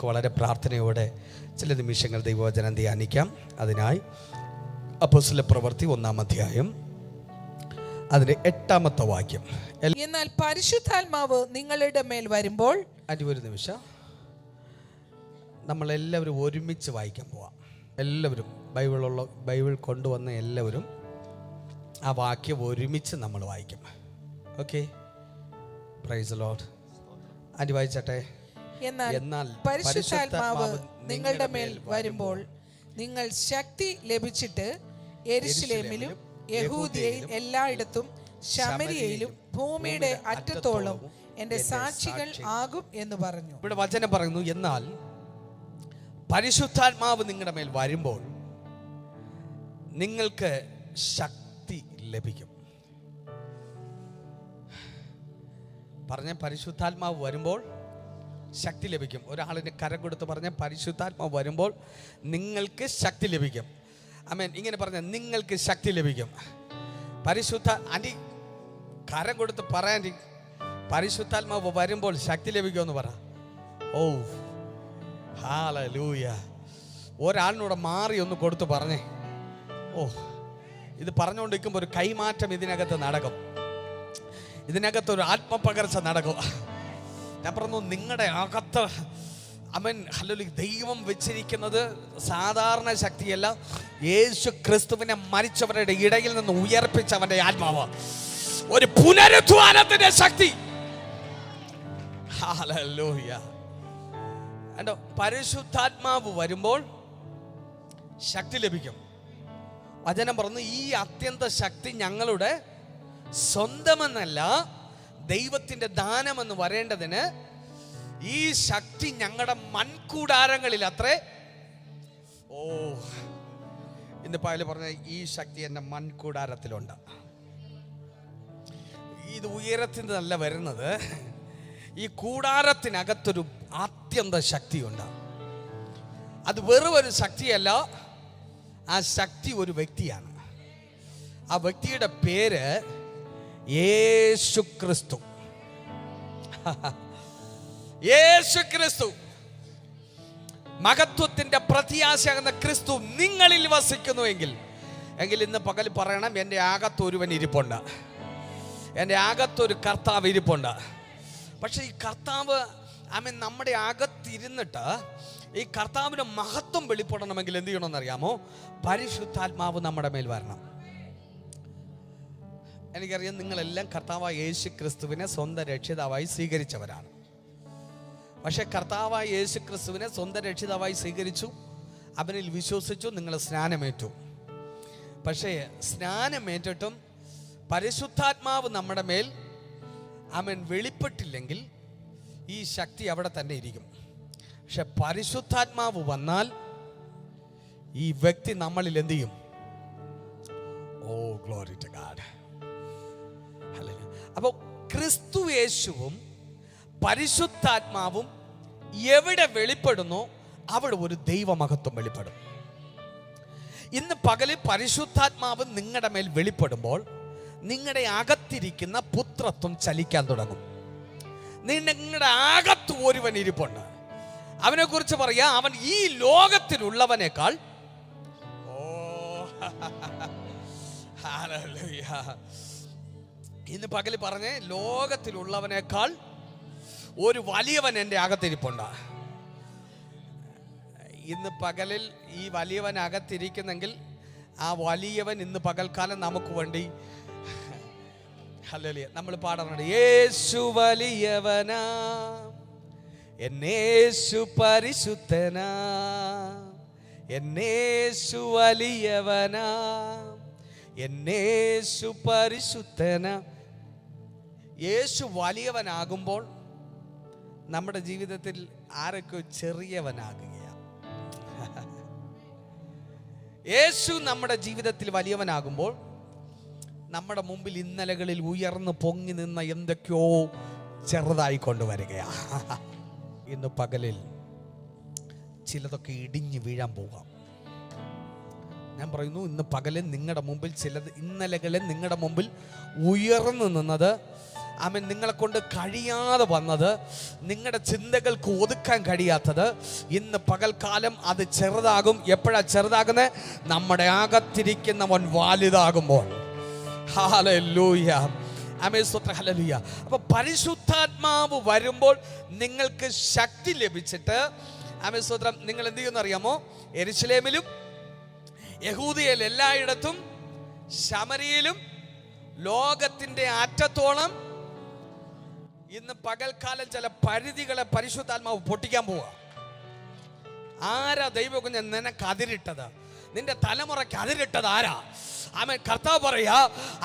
നമുക്ക് വളരെ പ്രാർത്ഥനയോടെ ചില നിമിഷങ്ങൾ ദൈവവചനം ധ്യാനിക്കാം. അതിനായി അപ്പോസ്തല പ്രവൃത്തി 1-ാം അധ്യായം അതിന്റെ 8-ാമത്തെ വാക്യം. എന്നാൽ പരിശുദ്ധാത്മാവ് നിങ്ങളുടെ മേൽ വരുമ്പോൾ. ഒരു നിമിഷം, നമ്മളെല്ലാവരും ഒരുമിച്ച് വായിക്കാൻ പോവാം. എല്ലാവരും ബൈബിൾ കൊണ്ടുവന്ന എല്ലാവരും ആ വാക്യം ഒരുമിച്ച് നമ്മൾ വായിക്കും. Okay, praise the Lord. Aunty വായിച്ചട്ടെ. എന്നാൽ പരിശുദ്ധാത്മാവ് നിങ്ങളുടെ മേൽ വരുമ്പോൾ നിങ്ങൾ ശക്തി ലഭിച്ചിട്ട് യെരൂശലേമിലും യഹൂദിയയിൽ എല്ലായിടത്തും ശമരിയയിലും ഭൂമിയുടെ അറ്റത്തോളം എന്റെ സാക്ഷികൾ ആകും എന്ന് പറഞ്ഞു. ഇവിടെ വചനം പറയുന്നു, എന്നാൽ പരിശുദ്ധാത്മാവ് നിങ്ങളുടെ മേൽ വരുമ്പോൾ നിങ്ങൾക്ക് ശക്തി ലഭിക്കും. പറഞ്ഞ പരിശുദ്ധാത്മാവ് വരുമ്പോൾ ശക്തി ലഭിക്കും. ഒരാളിന് കരം കൊടുത്ത് പറഞ്ഞ പരിശുദ്ധാത്മാവ് വരുമ്പോൾ നിങ്ങൾക്ക് ശക്തി ലഭിക്കും. ആമേൻ. ഇങ്ങനെ പറഞ്ഞ നിങ്ങൾക്ക് ശക്തി ലഭിക്കും. ആൻറ്റി കരം കൊടുത്ത് പറയാൻ, പരിശുദ്ധാത്മാവ് വരുമ്പോൾ ശക്തി ലഭിക്കുമെന്ന് പറ. ഓ ഹല്ലേലൂയ. ഒരാളിനൂടെ മാറി ഒന്ന് കൊടുത്ത് പറഞ്ഞേ. ഓ, ഇത് പറഞ്ഞുകൊണ്ടിരിക്കുമ്പോൾ ഒരു കൈമാറ്റം ഇതിനകത്ത് നടക്കും. ഇതിനകത്ത് ഒരു ആത്മപകർച്ച നടക്കും. ഞാൻ പറഞ്ഞു, നിങ്ങളുടെ അകത്ത് അമൻ ഹല്ലേലൂയ ദൈവം വെച്ചിരിക്കുന്നത് സാധാരണ ശക്തിയല്ല. യേശു ക്രിസ്തുവിനെ മരിച്ചവരുടെ ഇടയിൽ നിന്ന് ഉയർപ്പിച്ചവന്റെ ആത്മാവ്, ഒരു പുനരുദ്ധാനത്തിന്റെ ശക്തി. ഹല്ലേലൂയ. കണ്ടോ, പരിശുദ്ധാത്മാവ് വരുമ്പോൾ ശക്തി ലഭിക്കും. വചനം പറഞ്ഞു, ഈ അത്യന്ത ശക്തി ഞങ്ങളുടെ സ്വന്തമെന്നല്ല, ദൈവത്തിന്റെ ദാനമെന്ന് വരേണ്ടതിന് ഈ ശക്തി ഞങ്ങളുടെ മൺകൂടാരങ്ങളിൽ അത്രേ. ഓ, ഇന്ന് പകല് പറഞ്ഞ ഈ ശക്തി എൻ്റെ മൺകൂടാരത്തിലുണ്ട്. ഇത് ഉയരത്തിനല്ല വരുന്നത്, ഈ കൂടാരത്തിനകത്തൊരു ആത്യന്ത ശക്തിയുണ്ട്. അത് വെറും ഒരു ശക്തിയല്ല, ആ ശക്തി ഒരു വ്യക്തിയാണ്. ആ വ്യക്തിയുടെ പേര് യേശു ക്രിസ്തു. യേശു ക്രിസ്തു, മഹത്വത്തിന്റെ പ്രത്യാശയാകുന്ന ക്രിസ്തു നിങ്ങളിൽ വസിക്കുന്നുവെങ്കിൽ ഇന്ന് പകൽ പറയണം, എൻ്റെ അകത്തൊരുവൻ ഇരിപ്പുണ്ട്, എൻ്റെ അകത്തൊരു കർത്താവ് ഇരിപ്പുണ്ട്. പക്ഷെ ഈ കർത്താവ് ആമേൻ നമ്മുടെ അകത്തിരുന്നിട്ട് ഈ കർത്താവിന്റെ മഹത്വം വെളിപ്പെടണമെങ്കിൽ എന്ത് ചെയ്യണമെന്നറിയാമോ? പരിശുദ്ധാത്മാവ് നമ്മുടെ മേൽ വരണം. എനിക്കറിയാം, നിങ്ങളെല്ലാം കർത്താവായ യേശു ക്രിസ്തുവിനെ സ്വന്തം രക്ഷിതാവായി സ്വീകരിച്ചവരാണ്. പക്ഷെ കർത്താവായ യേശു ക്രിസ്തുവിനെ സ്വന്തം രക്ഷിതാവായി സ്വീകരിച്ചു, അവനിൽ വിശ്വസിച്ചു, നിങ്ങൾ സ്നാനമേറ്റു. പക്ഷേ സ്നാനമേറ്റിട്ടും പരിശുദ്ധാത്മാവ് നമ്മുടെ മേൽ അവൻ വെളിപ്പെട്ടില്ലെങ്കിൽ ഈ ശക്തി അവിടെ തന്നെ ഇരിക്കും. പക്ഷെ പരിശുദ്ധാത്മാവ് വന്നാൽ ഈ വ്യക്തി നമ്മളിൽ എന്ത് ചെയ്യും? ഓ, ഗ്ലോറി ടു ഗാഡ്. അപ്പോൾ ക്രിസ്തു യേശുവും പരിശുദ്ധാത്മാവും എവിടെ വെളിപ്പെടുന്നോ അവിടെ ഒരു ദൈവമഹത്വം വെളിപ്പെടും. ഇന്ന് പകല് പരിശുദ്ധാത്മാവ് നിങ്ങളുടെ മേൽ വെളിപ്പെടുമ്പോൾ നിങ്ങളുടെ അകത്തിരിക്കുന്ന പുത്രത്വം ചലിക്കാൻ തുടങ്ങും. നിങ്ങളുടെ അകത്ത് ഒരുവൻ ഇരിപ്പുണ്ട്. അവനെ കുറിച്ച് പറയാ, അവൻ ഈ ലോകത്തിലുള്ളവനേക്കാൾ, ഓ ഹല്ലേലൂയ, ഇന്ന് പകല് പറഞ്ഞേ, ലോകത്തിലുള്ളവനേക്കാൾ ഒരു വലിയവൻ എൻ്റെ അകത്തിരിപ്പുണ്ട്. ഇന്ന് പകലിൽ ഈ വലിയവൻ അകത്തിരിക്കുന്നെങ്കിൽ ആ വലിയവൻ ഇന്ന് പകൽക്കാലം നമുക്ക് വേണ്ടി ഹല്ലേലൂയ നമ്മൾ പാടാറുണ്ട്. യേശു വലിയവനാ, എന്നേശു പരിശുദ്ധനാ, എന്നേശു വലിയവനാ, എന്നേശു പരിശുദ്ധനാ. യേശു വലിയവനാകുമ്പോൾ നമ്മുടെ ജീവിതത്തിൽ ആരൊക്കെ ചെറിയവനാകുകയാണ്. യേശു നമ്മുടെ ജീവിതത്തിൽ വലിയവനാകുമ്പോൾ നമ്മുടെ മുമ്പിൽ ഇന്നലകളിൽ ഉയർന്നു പൊങ്ങി നിന്ന എന്തൊക്കെയോ ചെറുതായി കൊണ്ടുവരികയാണ്. ഇന്ന് പകലിൽ ചിലതൊക്കെ ഇടിഞ്ഞു വീഴാൻ പോകാം. ഞാൻ പറയുന്നു, ഇന്ന് പകലിൽ നിങ്ങളുടെ മുമ്പിൽ ചിലത്, ഇന്നലകളിൽ നിങ്ങളുടെ മുമ്പിൽ ഉയർന്നു നിന്നത് ആമേൻ, നിങ്ങളെ കൊണ്ട് കഴിയാതെ വന്നത്, നിങ്ങളുടെ ചിന്തകൾക്ക് ഒതുക്കാൻ കഴിയാത്തത്, ഇന്ന് പകൽക്കാലം അത് ചെറുതാകും. എപ്പോഴാ ചെറുതാകുന്നത്? നമ്മുടെ അകത്തിരിക്കുന്നവൻ വലുതാകുമ്പോൾ. ഹല്ലേലൂയ, ആമേൻ, സ്തോത്രം, ഹല്ലേലൂയ. അപ്പൊ പരിശുദ്ധാത്മാവ് വരുമ്പോൾ നിങ്ങൾക്ക് ശക്തി ലഭിച്ചിട്ട്, ആമേൻ, സ്തോത്രം, നിങ്ങൾ എന്ത് ചെയ്യുമെന്ന് അറിയാമോ? യെരൂശലേമിലും യഹൂദയിൽ എല്ലായിടത്തും ശമരിയിലും ലോകത്തിന്റെ അറ്റത്തോളം ഇന്ന് പകൽക്കാലം ചില പരിധികളെ പരിശുദ്ധാത്മാവ് പൊട്ടിക്കാൻ പോവുക. ആരാ ദൈവകുഞ്ഞ് നിനക്ക് അതിരിട്ടത്? നിന്റെ തലമുറയ്ക്ക് അതിരിട്ടത് ആരാ? ആമേൻ, കർത്താവ് പറയാ,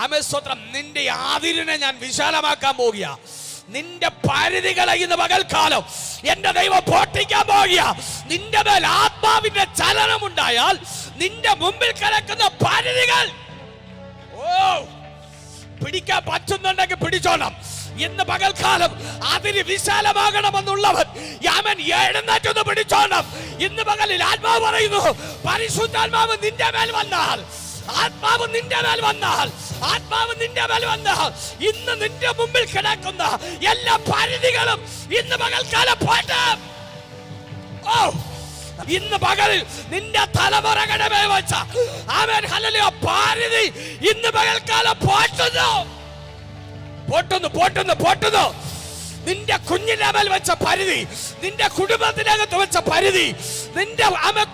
ആമേൻ, സ്തോത്രം, നിന്റെ അതിരിനെ ഞാൻ വിശാലമാക്കാൻ പോകുക. നിന്റെ പരിധികളെ ഇന്ന് പകൽക്കാലം എന്റെ ദൈവം പൊട്ടിക്കാൻ പോകുക. നിന്റെ മേൽ ആത്മാവിന്റെ ചലനമുണ്ടായാൽ നിന്റെ മുമ്പിൽ കിടക്കുന്ന പരിധികൾ പിടിക്കാൻ പറ്റുന്നുണ്ടെങ്കിൽ പിടിച്ചോണം. ഇന്ന് പകൽക്കാലം അതിന് വിശാലമാകണമെന്നുള്ളവൻ യാമൻ എഴുന്നേറ്റൊന്ന് പിടിച്ചോണം. ഇന്ന് പകലിൽ ആത്മാവ് പറയുന്നു, പരിശുദ്ധാത്മാവ് നിന്റെ മേൽ വന്നാൽ, ആത്മാവ് നിന്റെ മേൽ വന്നാൽ, ആത്മാവ് നിന്റെ മേൽ വന്നാൽ, ഇന്ന് നിന്റെ മുമ്പിൽ കിടക്കുന്ന എല്ലാ പരിധികളും ഇന്ന് പകൽക്കാലം പോട്ടെ. ഓ, ഇന്ന് പകലിൽ നിന്റെ തലമുറകളുടെ മേൽ വെച്ച ആമേൻ, ഹല്ലേലൂയ, പരിധി ഇന്ന് പകൽക്കാലം പോട്ടുന്നു, പോട്ടുന്നു, പോട്ടുന്നു, പോട്ടുന്നു. നിന്റെ കുഞ്ഞിന്റെ മേൽ വെച്ച പരിധി, നിന്റെ കുടുംബത്തിനകത്ത് വെച്ച പരിധി, നിന്റെ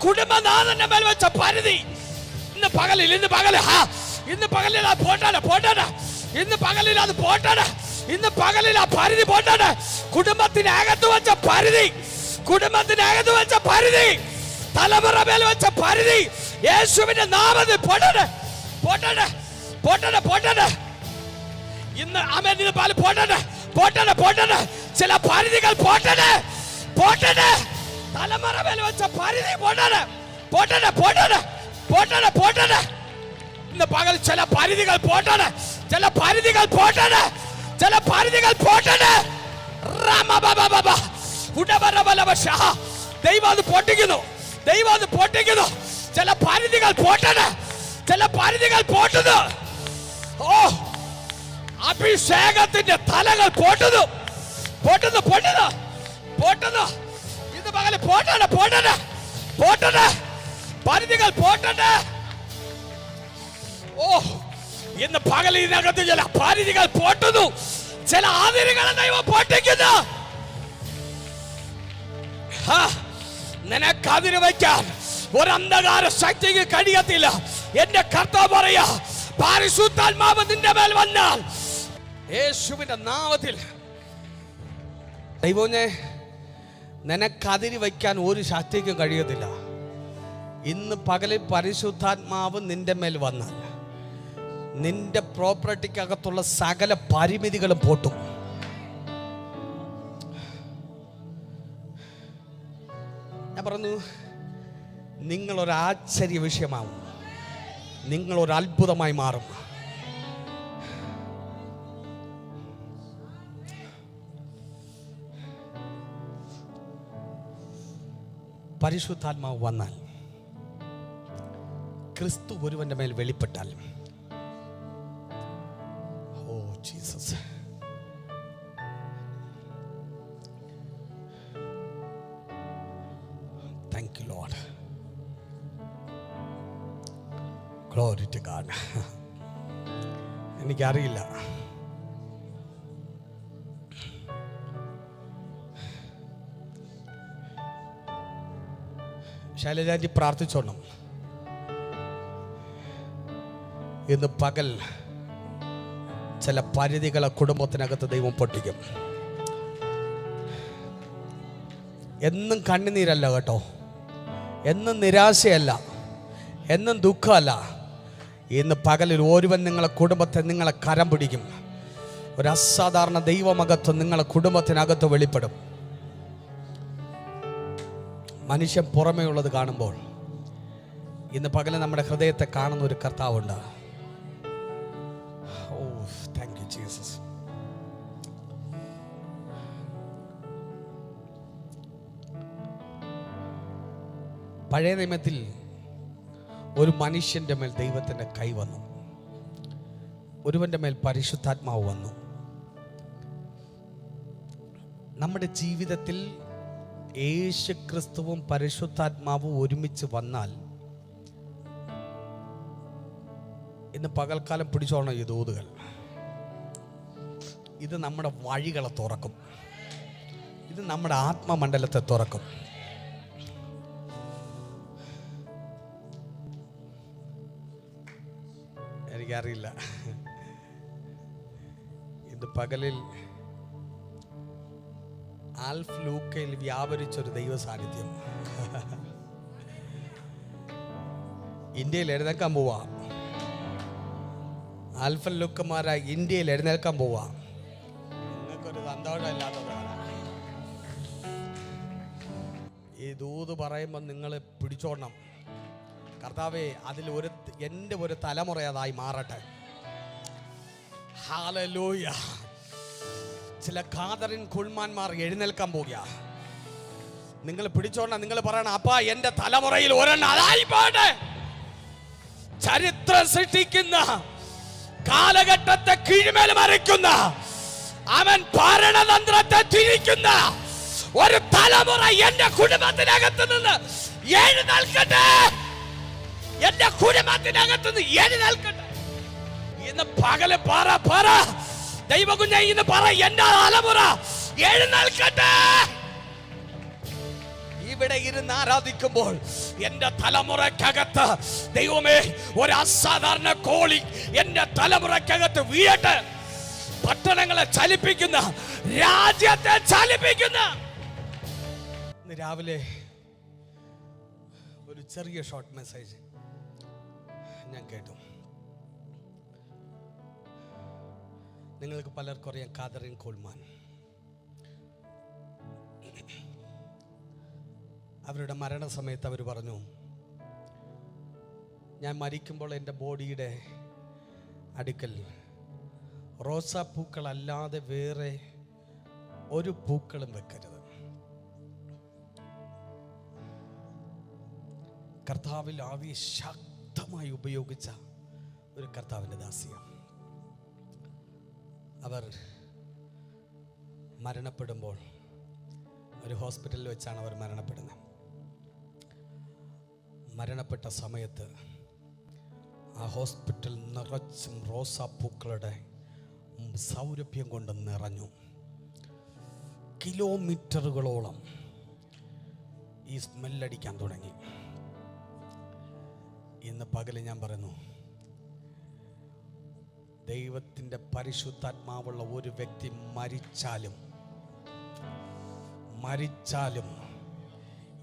കുടുംബനാഥന്റെ മേൽ വെച്ച പരിധി ഇന്ന് പകലിൽ അത് പോട്ടാണ്, പോട്ടാണ്. ഇന്ന് പകലിൽ അത് പോട്ടാണ്. ഇന്ന് പകലിൽ ആ പരിധി പോട്ടാണ്. കുടുംബത്തിനകത്ത് വെച്ച പരിധി, കുടുംബത്തിനകത്ത് വെച്ച പരിധി, തലമുറ മേൽ വെച്ച പരിധി യേശുവിന്റെ നാമത്തിൽ പോട്ടാണ്, പോട്ടാണ്, പോട്ടാണ്, പോട്ടാണ്. ഇന്ന് ആമേൻ, ഇത് പാല് പോട്ടാണ്, പോട്ടാണ്, പോട്ടാണ്. ചില പരിധികൾ പോട്ടാണ്, പോട്ടാണ്. തലമുറ മേൽ വെച്ച പരിധി പോട്ടാണ്, പോട്ടാണ്, പോട്ടാണ്, പോട്ടാണ്, പോട്ടാണ്. ഇന്ന് പകൽ ചില പരിധികൾ പോട്ടാണ്, ചില പരിധികൾ പോട്ടാണ്, ചില പരിധികൾ പോട്ടാണ്. ദൈവം അത് പൊട്ടിക്കുന്നു, ദൈവം അത് പൊട്ടിക്കുന്നു. ചില പരിധികൾ പോട്ടാണ്, ചില പരിധികൾ പോട്ടുന്നു. ഓ, അഭിഷേകത്തിന്റെ തലകൾ പോട്ടുന്നു, പോട്ടുന്നു, പൊട്ടുന്നു, പോട്ടുന്നു. ഇന്ന് പകൽ പോട്ടാണ്, പോട്ടാണ്, പോട്ടാണ്. പരിധികൾ പോട്ടണ്ട്. ഓ, ഇന്ന് പകൽ ഇതിനകത്ത് ചില പരിധികൾ പോട്ടുന്നു, ചില അതിരുകളെ ദൈവം പൊട്ടിക്കുന്നു. നിനക്ക് അതിര് വയ്ക്കാൻ ഒരു അന്ധകാര ശക്തിക്ക് കഴിയത്തില്ല. എന്റെ കർത്താവ് പറയാ, പരിശുദ്ധാത്മാവ് നിന്റെ മേൽ വന്നാൽ യേശുവിന്റെ നാമത്തിൽ ദൈവമേ, നിനക്ക് അതിര് വയ്ക്കാൻ ഒരു ശക്തിക്കും കഴിയത്തില്ല. ഇന്ന് പകലിൽ പരിശുദ്ധാത്മാവ് നിന്റെ മേൽ വന്നാൽ നിന്റെ പ്രോപ്പർട്ടിക്കകത്തുള്ള സകല പരിമിതികളും പൊട്ടും. ഞാൻ പറഞ്ഞു, നിങ്ങളൊരു ആശ്ചര്യ വിഷയമാവും, നിങ്ങളൊരു അത്ഭുതമായി മാറും. പരിശുദ്ധാത്മാവ് വന്നാൽ, ക്രിസ്തു ഒരുവന്റെ മേൽ വെളിപ്പെട്ടാൽ, oh Jesus, thank you Lord, glory to God. എനിക്കറിയില്ല, ശൈലജാജി പ്രാർത്ഥിച്ചോണം. ഇന്ന് പകൽ ചില പരിധികളെ കുടുംബത്തിനകത്ത് ദൈവം പൊട്ടിക്കും. എന്നും കണ്ണുനീരല്ല കേട്ടോ, എന്നും നിരാശയല്ല, എന്നും ദുഃഖമല്ല. ഇന്ന് പകലിൽ ഒരുവൻ നിങ്ങളെ കുടുംബത്തെ, നിങ്ങളെ കരം പിടിക്കും. ഒരു അസാധാരണ ദൈവമകത്വം നിങ്ങളെ കുടുംബത്തിനകത്ത് വെളിപ്പെടും. മനുഷ്യൻ പുറമേ ഉള്ളത് കാണുമ്പോൾ ഇന്ന് പകല് നമ്മുടെ ഹൃദയത്തെ കാണുന്ന ഒരു കർത്താവുണ്ട്. ഓ, താങ്ക് യു ജീസസ്. പഴയ നിയമത്തിൽ ഒരു മനുഷ്യന്റെ മേൽ ദൈവത്തിന്റെ കൈ വന്നു, ഒരുവന്റെ മേൽ പരിശുദ്ധാത്മാവ് വന്നു. നമ്മുടെ ജീവിതത്തിൽ യേശു ക്രിസ്തുവും പരിശുദ്ധാത്മാവും ഒരുമിച്ച് വന്നാൽ, ഇന്ന് പകൽക്കാലം പിടിച്ചോണം ഈ ദൂതുകൾ. ഇത് നമ്മുടെ വഴികളെ തുറക്കും. ഇത് നമ്മുടെ ആത്മമണ്ഡലത്തെ തുറക്കും. എനിക്കറിയില്ല, ഇത് പകലിൽ ആൽഫ് ലൂക്കയിൽ വ്യാപരിച്ചൊരു ദൈവ സാന്നിധ്യം ഇന്ത്യയിൽ എഴുന്നേൽക്കാൻ പോവാ. ആൽഫൻ ലൂക്കന്മാരാ ഇന്ത്യയിൽ എഴുന്നേൽക്കാൻ പോവാ. നിങ്ങൾക്കൊരു സന്തോഷമില്ലാത്തതാണ്. ഈ ദൂത് പറയുമ്പോൾ നിങ്ങൾ പിടിച്ചോടണം. കർത്താവേ, അതിൽ എൻ്റെ ഒരു തലമുറ അതായി മാറട്ടെ. ഹല്ലേലൂയ. ചില കാതറിൻ കുൾമാന്മാർ എഴുന്നേൽക്കാൻ പോകുക. നിങ്ങൾ പിടിച്ചോണ്ട. നിങ്ങൾ പറയണം, അപ്പാ എൻ്റെ തലമുറയിൽ ഒരെണ്ണം അതായി പോട്ടെ. ചരിത്രം സൃഷ്ടിക്കുന്ന, കാലഘട്ടത്തെ കീഴ്മേൽ മറിക്കുന്ന, അവൻ ഭരണതന്ത്രത്തെ തിരിക്കുന്ന ഒരു തലമുറ എൻ്റെ കുടുംബത്തിനകത്ത് നിന്ന് എഴുന്നേൽക്കട്ടെ. എൻ്റെ കുടുംബത്തിനകത്ത് നിന്ന് എഴുന്നേൽക്കട്ടെ. ഇന്ന് പകല് പറ ദൈവകുഞ്ഞ, ഇന്ന് പറ, എൻ്റെ തലമുറ എഴുന്നേൽക്കട്ടെ. ഇവിടെ ഇരുന്ന് ആരാധിക്കുമ്പോൾ എൻ്റെ തലമുറക്കകത്ത് ദൈവമേ ഒരു അസാധാരണ കോളി എൻ്റെ തലമുറക്കകത്ത് വീഴട്ടെ. പട്ടണങ്ങളെ ചലിപ്പിക്കുന്ന, രാജ്യത്തെ ചലിപ്പിക്കുന്ന. ഇന്ന് രാവിലെ ഒരു ചെറിയ ഷോർട്ട് മെസ്സേജ് ഞാൻ കേട്ടു. നിങ്ങൾക്ക് പലർക്കും അറിയാം കാതറിൻ കോൾമാൻ. അവരുടെ മരണസമയത്ത് അവർ പറഞ്ഞു, ഞാൻ മരിക്കുമ്പോൾ എൻ്റെ ബോഡിയുടെ അടുക്കൽ റോസാപ്പൂക്കളല്ലാതെ വേറെ ഒരു പൂക്കളും വെക്കരുത്. കർത്താവിൽ ആവി ശക്തമായി ഉപയോഗിച്ച ഒരു കർത്താവിൻ്റെ ദാസിയാണ്. അവർ മരണപ്പെടുമ്പോൾ ഒരു ഹോസ്പിറ്റലിൽ വെച്ചാണ് അവർ മരണപ്പെടുന്നത്. മരണപ്പെട്ട സമയത്ത് ആ ഹോസ്പിറ്റൽ നിറച്ചും റോസാപ്പൂക്കളുടെ സൗരഭ്യം കൊണ്ട് നിറഞ്ഞു. കിലോമീറ്ററുകളോളം ഈ സ്മെല്ലടിക്കാൻ തുടങ്ങി. ഇന്ന് പകല് ഞാൻ പറയുന്നു, ദൈവത്തിൻ്റെ പരിശുദ്ധാത്മാവുള്ള ഒരു വ്യക്തി മരിച്ചാലും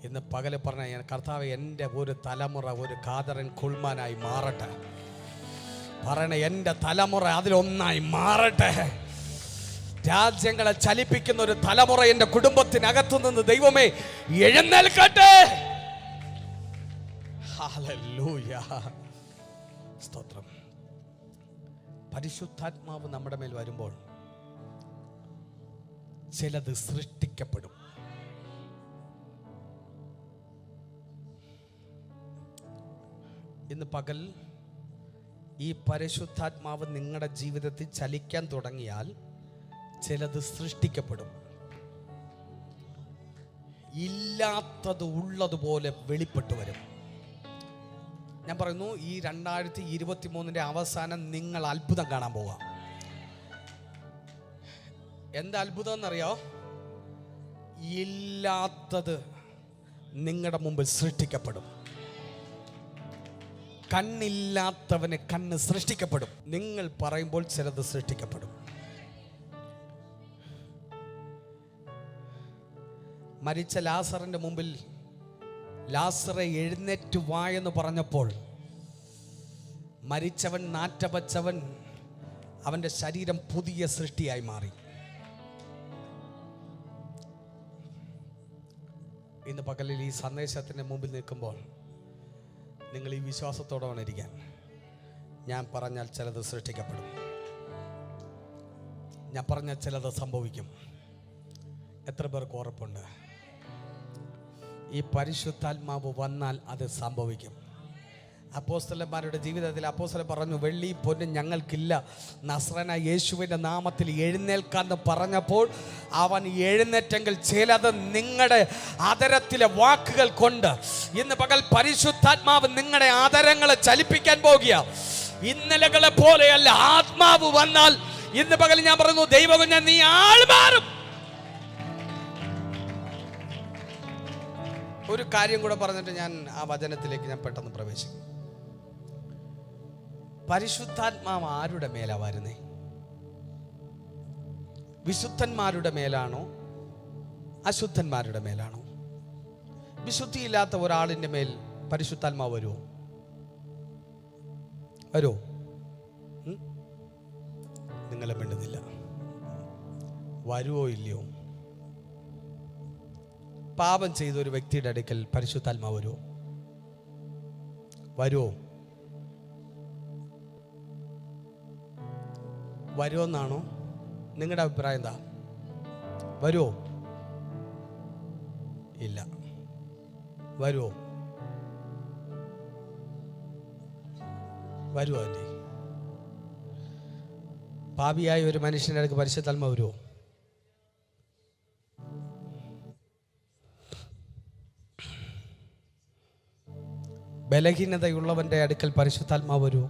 ഇന്ന് പകല് പറഞ്ഞ കർത്താവ്, എൻ്റെ ഒരു തലമുറ ഒരു കാതറിൻ കുൾമാനായി മാറട്ടെ. പറയണ, എൻ്റെ തലമുറ അതിലൊന്നായി മാറട്ടെ. രാജ്യങ്ങളെ ചലിപ്പിക്കുന്ന ഒരു തലമുറ എൻ്റെ കുടുംബത്തിനകത്തു നിന്ന് ദൈവമേ എഴുന്നേൽക്കട്ടെ. ഹല്ലേലൂയ. സ്തോത്രം. പരിശുദ്ധാത്മാവ് നമ്മുടെ മേൽ വരുമ്പോൾ ചിലത് സൃഷ്ടിക്കപ്പെടും. ഇന്ന് പകൽ ഈ പരിശുദ്ധാത്മാവ് നിങ്ങളുടെ ജീവിതത്തിൽ ചലിക്കാൻ തുടങ്ങിയാൽ ചിലത് സൃഷ്ടിക്കപ്പെടും. ഇല്ലാത്തത് ഉള്ളതുപോലെ വെളിപ്പെട്ടു വരും. ഞാൻ പറയുന്നു, ഈ 2023 അവസാനം നിങ്ങൾ അത്ഭുതം കാണാൻ പോവാം. എന്താ അത്ഭുതം എന്നറിയോ? ഇല്ലാത്തത് നിങ്ങളുടെ മുമ്പിൽ സൃഷ്ടിക്കപ്പെടും. കണ്ണില്ലാത്തവന് കണ്ണ് സൃഷ്ടിക്കപ്പെടും. നിങ്ങൾ പറയുമ്പോൾ ചിലത് സൃഷ്ടിക്കപ്പെടും. മരിച്ച ലാസറിന്റെ മുമ്പിൽ ലാസറെ എഴുന്നേറ്റ് വാ എന്ന് പറഞ്ഞപ്പോൾ മരിച്ചവൻ, നാറ്റവച്ചവൻ, അവൻ്റെ ശരീരം പുതിയ സൃഷ്ടിയായി മാറി. ഇന്ന് പകലിൽ ഈ സന്ദേശത്തിൻ്റെ മുമ്പിൽ നിൽക്കുമ്പോൾ നിങ്ങൾ ഈ വിശ്വാസത്തോടെ വേണിരിക്കാൻ. ഞാൻ പറഞ്ഞാൽ ചിലത് സൃഷ്ടിക്കപ്പെടും. ഞാൻ പറഞ്ഞാൽ ചിലത് സംഭവിക്കും. എത്ര പേർക്ക് ഉറപ്പുണ്ട്? ഈ പരിശുദ്ധാത്മാവ് വന്നാൽ അത് സംഭവിക്കും. അപ്പോസ്തലന്മാരുടെ ജീവിതത്തിൽ അപ്പോസ്തലൻ പറഞ്ഞു, വെള്ളി പൊന്നും ഞങ്ങൾക്കില്ല, നസ്രനായ യേശുവിൻ്റെ നാമത്തിൽ എഴുന്നേൽക്കാന്ന് പറഞ്ഞപ്പോൾ അവൻ എഴുന്നേറ്റെങ്കിൽ ചിലത് നിങ്ങളുടെ അതരത്തിലെ വാക്കുകൾ കൊണ്ട് ഇന്ന് പകൽ പരിശുദ്ധാത്മാവ് നിങ്ങളുടെ അതരങ്ങളെ ചലിപ്പിക്കാൻ പോകുക. ഇന്നലകളെ പോലെയല്ല, ആത്മാവ് വന്നാൽ ഇന്ന് പകൽ ഞാൻ പറയുന്നു, ദൈവകുഞ്ഞ നീ ആൾ മാറും. ഒരു കാര്യം കൂടെ പറഞ്ഞിട്ട് ഞാൻ ആ വചനത്തിലേക്ക് ഞാൻ പെട്ടെന്ന് പ്രവേശിക്കും. പരിശുദ്ധാത്മാവ് ആരുടെ മേലാ വരുന്നേ? വിശുദ്ധന്മാരുടെ മേലാണോ അശുദ്ധന്മാരുടെ മേലാണോ? വിശുദ്ധിയില്ലാത്ത ഒരാളിൻ്റെ മേൽ പരിശുദ്ധാത്മാവ് വരുമോ? നിങ്ങളെ മിണ്ടുന്നില്ല. വരുവോ ഇല്ലയോ? പാപം ചെയ്ത ഒരു വ്യക്തിയുടെ അടുക്കൽ പരിശുദ്ധാത്മാവ് വരുമോ? വരുമെന്നാണോ നിങ്ങളുടെ അഭിപ്രായം? എന്താ, വരുമോ? ഇല്ല. വരുമോ? ആൻറ്റി? പാപിയായ ഒരു മനുഷ്യൻ്റെ അടുക്ക് പരിശുദ്ധാത്മാവ് വരുമോ? ബലഹീനതയുള്ളവന്റെ അടുക്കൽ പരിശുദ്ധാത്മാവ് വരുമോ?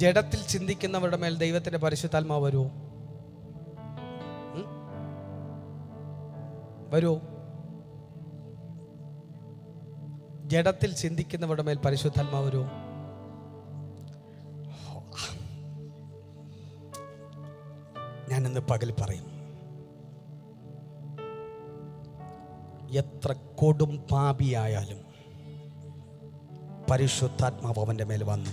ജഡത്തിൽ ചിന്തിക്കുന്നവരുടെ മേൽ ദൈവത്തിന്റെ പരിശുദ്ധാത്മാവ് വരുമോ? ജഡത്തിൽ ചിന്തിക്കുന്നവരുടെ മേൽ പരിശുദ്ധാത്മാവ് വരുമോ? ഞാനിന്ന് പകൽ പറയും, എത്ര കൊടും പാപിയായാലും പരിശുദ്ധാത്മാവ് അവൻ്റെ മേൽ വന്നു.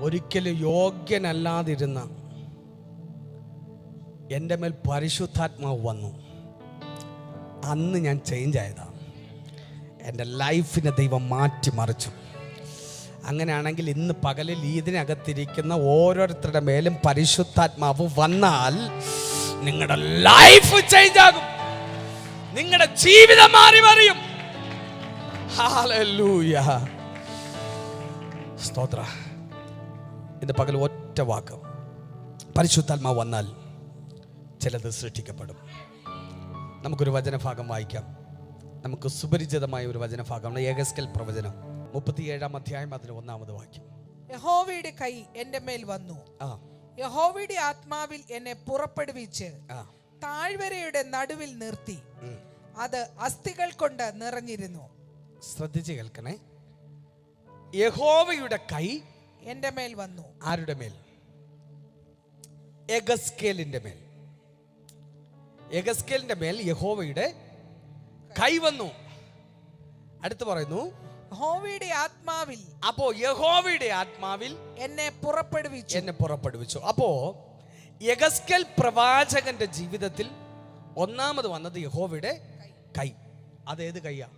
ഒരിക്കലും യോഗ്യനല്ലാതിരുന്ന എൻ്റെ മേൽ പരിശുദ്ധാത്മാവ് വന്നു. അന്ന് ഞാൻ ചേഞ്ച് ആയതാണ്. എൻ്റെ ലൈഫിനെ ദൈവം മാറ്റിമറിച്ചു. അങ്ങനെയാണെങ്കിൽ ഇന്ന് പകലിൽ ഇതിനകത്തിരിക്കുന്ന ഓരോരുത്തരുടെ മേലും പരിശുദ്ധാത്മാവ് വന്നാൽ നിങ്ങളുടെ ലൈഫ് ചേഞ്ച് ആകും. നിങ്ങളുടെ ജീവിതം മാറി മറിയും. ഹല്ലേലൂയ, സ്തോത്ര. ഇന്ന് പകൽ ഒറ്റ വാക്ക്, പരിശുദ്ധാത്മാവ് വന്നാൽ ചിലത് സൃഷ്ടിക്കപ്പെടും. നമുക്കൊരു വചനഭാഗം വായിക്കാം. നമുക്ക് സുപരിചിതമായ ഒരു വചനഭാഗമാണ് യെഹെസ്കേൽ പ്രവചനം 37-ാം അധ്യായം, അതിന് 1-ാമത് വാക്യം. യഹോവയുടെ കൈ എന്റെ മേൽ വന്നു, യഹോവയുടെ ആത്മാവിൽ എന്നെ പുറപ്പെടുവിച്ച് താഴ്വരയുടെ നടുവിൽ നിർത്തി, അത് അസ്ഥികൾ കൊണ്ട് നിറഞ്ഞിരുന്നു. ശ്രദ്ധിച്ച് കേൾക്കണേ. യഹോവയുടെ കൈ എന്റെ മേൽ വന്നു. ആരുടെ മേൽ? യെഹെസ്കേലിന്റെ മേൽ. യെഹെസ്കേലിന്റെ മേൽ യഹോവയുടെ കൈ വന്നു. അടുത്ത് പറയുന്നു യഹോവയുടെ ആത്മാവിൽ. അപ്പോ യഹോവയുടെ ആത്മാവിൽ എന്നെ പുറപ്പെടുവിച്ചു. അപ്പോ യെഹെസ്കേൽ പ്രവാചകന്റെ ജീവിതത്തിൽ ഒന്നാമത് വന്നത് യഹോവയുടെ കൈ. അതേത് കൈയാ?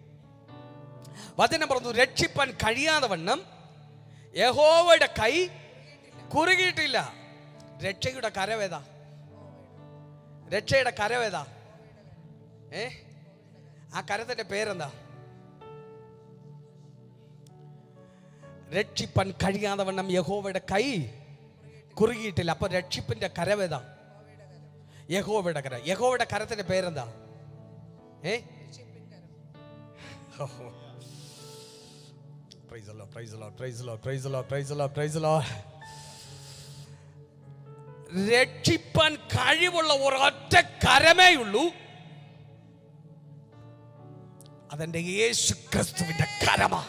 വചനം പറഞ്ഞു, രക്ഷിപ്പാൻ കഴിയാതെ വണ്ണം യഹോവയുടെ കൈ കുറുകിയിട്ടില്ല. രക്ഷയുടെ കരവേദ, രക്ഷയുടെ കരവേദ. ആ കരത്തിന്റെ പേരെന്താ? രക്ഷിപ്പാൻ കഴിയാതെ വണ്ണം യഹോവയുടെ കൈ കുറുകിയിട്ടില്ല. അപ്പൊ രക്ഷിപ്പിന്റെ കരവേദ യഹോവയുടെ കര. യഹോവയുടെ കരത്തിന്റെ പേരെന്താ? Praise the Lord, praise the Lord, praise the Lord, praise the Lord, praise the Lord, praise the Lord. രക്ഷിപ്പാൻ കഴിവുള്ള ഒരൊറ്റ കരമേ ഉള്ളൂ. അതെന്റെ യേശു ക്രിസ്തുവിന്റെ കരമാ.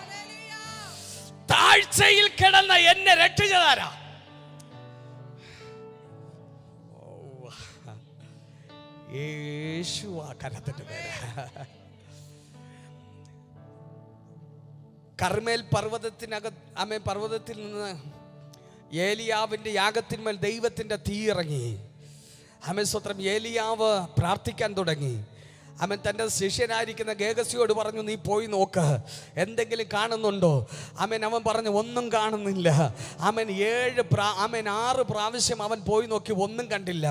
താഴ്ചയിൽ കിടന്ന എന്നെ രക്ഷിച്ചതാരാ? യേശു. ആ കരത്തിന്റെ പേര് കർമേൽ പർവ്വതത്തിൽ നിന്ന് ഏലിയാവിന്റെ യാഗത്തിന്മേൽ ദൈവത്തിന്റെ തീ ഇറങ്ങി. സ്വത്രം. ഏലിയാവ് പ്രാർത്ഥിക്കാൻ തുടങ്ങി. അവൻ തൻ്റെ ശിഷ്യനായിരിക്കുന്ന ഗേഹസിയോട് പറഞ്ഞു, നീ പോയി നോക്ക്, എന്തെങ്കിലും കാണുന്നുണ്ടോ? അവൻ പറഞ്ഞു, ഒന്നും കാണുന്നില്ല. അവൻ 6 പ്രാവശ്യം അവൻ പോയി നോക്കി, ഒന്നും കണ്ടില്ല.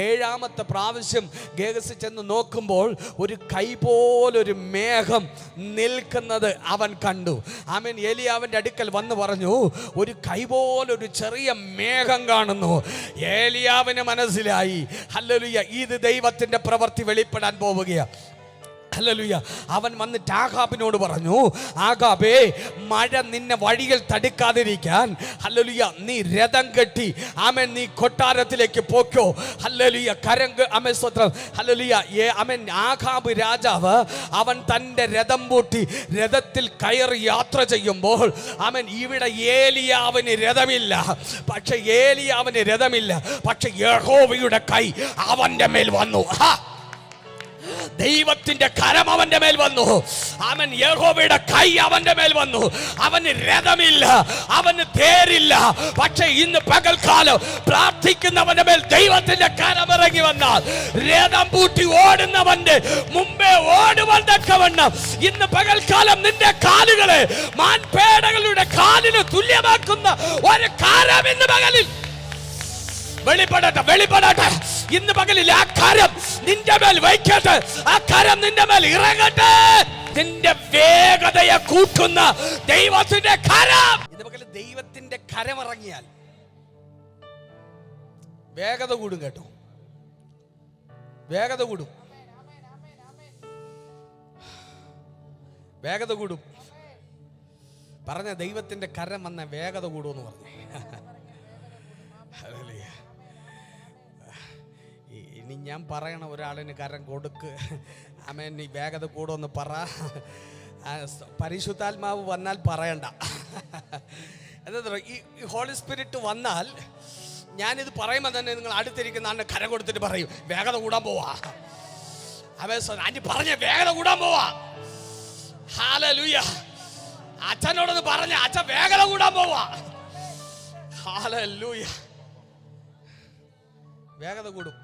7ാമത്തെ പ്രാവശ്യം ഗേഹസി ചെന്ന് നോക്കുമ്പോൾ ഒരു കൈ പോലൊരു മേഘം നിൽക്കുന്നത് അവൻ കണ്ടു. ഏലിയാവിൻ്റെ അടുക്കൽ വന്ന് പറഞ്ഞു, ഒരു കൈ പോലൊരു ചെറിയ മേഘം കാണുന്നു. ഏലിയാവിന് മനസ്സിലായി, ഹല്ലേലൂയ, ഇത് ദൈവത്തിൻ്റെ പ്രവൃത്തി വെളിപ്പെടാൻ പോവുകയാണ്. ഹല്ലേലൂയ. അവൻ വന്നിട്ട് ആഹാബിനോട് പറഞ്ഞു, ആഹാബേ, മഴ നിന്നെ വഴിയിൽ തടുക്കാതിരിക്കാൻ, ഹല്ലേലൂയ, നീ രഥം കെട്ടി നീ കൊട്ടാരത്തിലേക്ക് പോക്കോ. ഹല്ലേലൂയ. സ്തോത്രം. ഹല്ലേലൂയ. ആഹാബ് രാജാവ് അവൻ തൻ്റെ രഥം പൂട്ടി രഥത്തിൽ കയറി യാത്ര ചെയ്യുമ്പോൾ ഇവിടെ ഏലിയാവിന് രഥമില്ല. പക്ഷെ യഹോവയുടെ കൈ അവന്റെ മേൽ വന്നു. ദൈവത്തിന്റെ കരം അവന്റെ മേൽ വന്നു. യഹോവയുടെ കൈ അവന്റെ മേൽ വന്നു. അവന് രഥമില്ല, അവന് തേരില്ല. പക്ഷെ ഇന്ന് പകൽക്കാലം പ്രാർത്ഥിക്കുന്നവന്റെ മേൽ ദൈവത്തിന്റെ കരം ഇറങ്ങി വന്നാൽ രഥം പൂട്ടി ഓടുന്നവന്റെ മുമ്പേ ഓടുവാൻ തക്കവണ്ണം ഇന്ന് പകൽക്കാലം നിന്റെ കാലുകളെ മാൻപേടകളുടെ കാലിന് തുല്യമാക്കുന്ന ഒരു കരം ഇന്ന് പകലിൽ വെളിപ്പെടട്ടെ. ഇന്ന് പകലിൽ ആ കരം നിന്റെ മേൽ വയ്ക്കട്ടെ. ആ കരം നിന്റെ മേൽ ഇറങ്ങട്ടെ. നിന്റെ വേഗതയെ കൂട്ടുന്ന ദൈവത്തിന്റെ കരം. ഇന്ന് പകലിൽ ദൈവത്തിന്റെ കരം ഇറങ്ങിയാൽ വേഗത കൂടും. കേട്ടോ, വേഗത കൂടും. പറഞ്ഞ ദൈവത്തിന്റെ കരം വന്ന വേഗത കൂടുമെന്ന് പറഞ്ഞു. ഇനി ഞാൻ പറയണ ഒരാളിന് കരം കൊടുക്ക്, നീ വേഗത കൂടുമെന്ന് പറ. പരിശുദ്ധാത്മാവ് വന്നാൽ പറയണ്ട. എന്താ, ഈ ഹോളി സ്പിരിറ്റ് വന്നാൽ ഞാനിത് പറയുമ്പോൾ തന്നെ നിങ്ങൾ അടുത്തിരിക്കുന്ന ആളിന് കരം കൊടുത്തിട്ട് പറയും, വേഗത കൂടാൻ പോവാ. ആന്റി പറഞ്ഞ വേഗത കൂടാൻ പോവാ. ഹല്ലേലൂയ. അച്ഛനോടൊന്ന് പറഞ്ഞ, അച്ഛൻ വേഗത കൂടാൻ പോവാ. ഹല്ലേലൂയ. വേഗത കൂടും.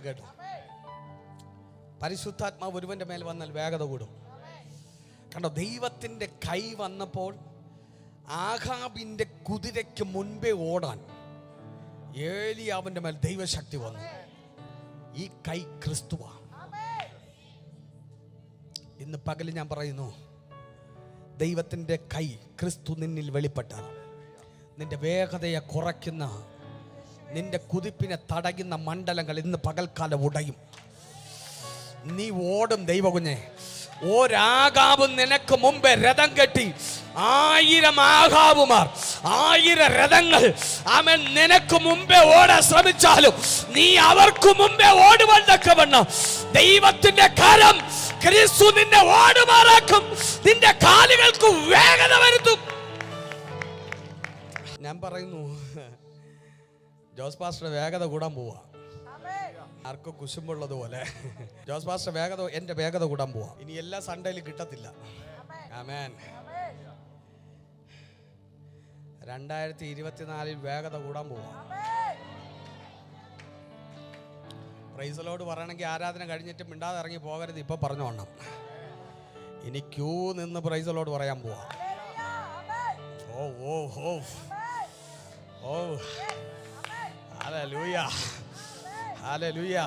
കേട്ടോ. പരിശുദ്ധാത്മാവ് ഒരുവന്റെ മേൽ വന്നാൽ വേഗത കൂടും. കണ്ടോ, ദൈവത്തിന്റെ കൈ വന്നപ്പോൾ ആഹാബിന്റെ കുതിരയ്ക്ക് മുൻപേ ഓടാൻ ഏലിയാവിന്റെ മേൽ ദൈവശക്തി വന്നു. ഈ കൈ ക്രിസ്തുവാ. ഇന്ന് പകൽ ഞാൻ പറയുന്നു, ദൈവത്തിന്റെ കൈ ക്രിസ്തു നിന്നിൽ വെളിപ്പെട്ടാൽ നിന്റെ വേഗതയെ കുറയ്ക്കുന്ന, നിന്റെ കുതിപ്പിനെ തടയുന്ന മണ്ഡലങ്ങൾ ഇന്ന് പകൽക്കാലം ഉടയും. നീ ഓടും ദൈവകുഞ്ഞെ. ഒരാകാബും നിനക്ക് മുമ്പേ രഥം കെട്ടി 1000 ആകാബുമാർ 1000 രഥങ്ങൾ നിനക്ക് മുമ്പേ ഓടാൻ ശ്രമിച്ചാലും നീ അവർക്ക് മുമ്പേ ഓടുവാൻ തക്കവണ്ണം ദൈവത്തിന്റെ കരം ക്രിസ്തു നിന്നെ ഓടുമാറാക്കും. നിന്റെ കാലുകൾക്ക് വേഗത വരുത്തും. ഞാൻ പറയുന്നു, ജോസ് പാസ്റ്റർ വേഗത കൂടാൻ പോവാ. ആർക്കും കുശുമ്പുള്ളത് പോലെ ജോസ് പാസ്റ്റർ എന്റെ വേഗത കൂടാൻ പോവാ. ഇനി എല്ലാ സൺഡേയിലും കിട്ടത്തില്ല. ആമേൻ. 2024 വേഗത കൂടാൻ പോവാ. പ്രൈസ് ലോർഡ് പറയണമെങ്കിൽ ആരാധന കഴിഞ്ഞിട്ട് മിണ്ടാതെ ഇറങ്ങി പോകരുത്. ഇപ്പൊ പറഞ്ഞോണം. ഇനി ക്യൂ നിന്ന് പ്രൈസ് ലോർഡ് പറയാൻ പോവാ. ഓ ഓ ഓ ഓ, ഹല്ലേലൂയ, ഹല്ലേലൂയ.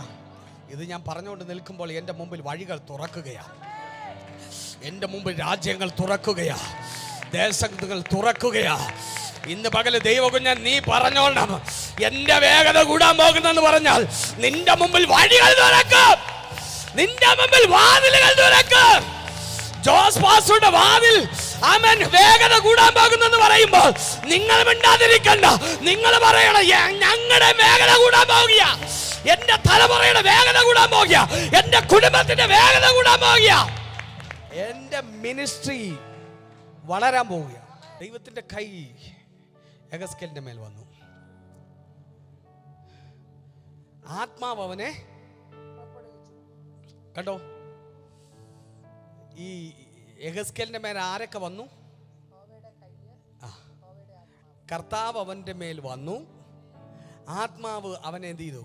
ഇത് ഞാൻ പറഞ്ഞുകൊണ്ട് നിൽക്കുമ്പോൾ എൻ്റെ മുമ്പിൽ വഴികൾ തുറക്കുകയാണ്. എൻ്റെ മുമ്പിൽ രാജ്യങ്ങൾ തുറക്കുകയാണ്, ദേശങ്ങൾ തുറക്കുകയാണ്. ഇന്ന് പകല് ദൈവകുഞ്ഞൻ നീ പറഞ്ഞോളണം, എൻ്റെ വേഗത കൂടാൻ പോകുന്നെന്ന് പറഞ്ഞാൽ നിന്റെ മുമ്പിൽ വഴികൾ തുറക്കും, നിന്റെ മുമ്പിൽ വാതിലുകൾ തുറക്കും. ജോസ് പാസ്റ്ററുടെ വാതിൽ വേഗത കൂടാൻ പോകുന്നെന്ന് പറയുമ്പോൾ നിങ്ങൾ മിണ്ടാതിരിക്കണ്ട. നിങ്ങൾ പറയണം, ഞങ്ങളുടെ വേഗത കൂടാൻ പോകുക, എന്റെ തലമുറയുടെ വേഗത കൂടാൻ പോകുക, എന്റെ കുടുംബത്തിന്റെ വേഗത കൂടാൻ പോകുക, എന്റെ മിനിസ്ട്രി വളരാൻ പോവുക. ദൈവത്തിന്റെ കൈ യെഹെസ്കേലിന്റെ മേൽ വന്നു. ആത്മാവ് അവനെ കണ്ടോ. ഈ യെഹെസ്കേലിന്റെ മേൽ ആരൊക്കെ വന്നു? കർത്താവ് അവന്റെ മേൽ വന്നു. ആത്മാവ് അവനെ എന്ത് ചെയ്തു?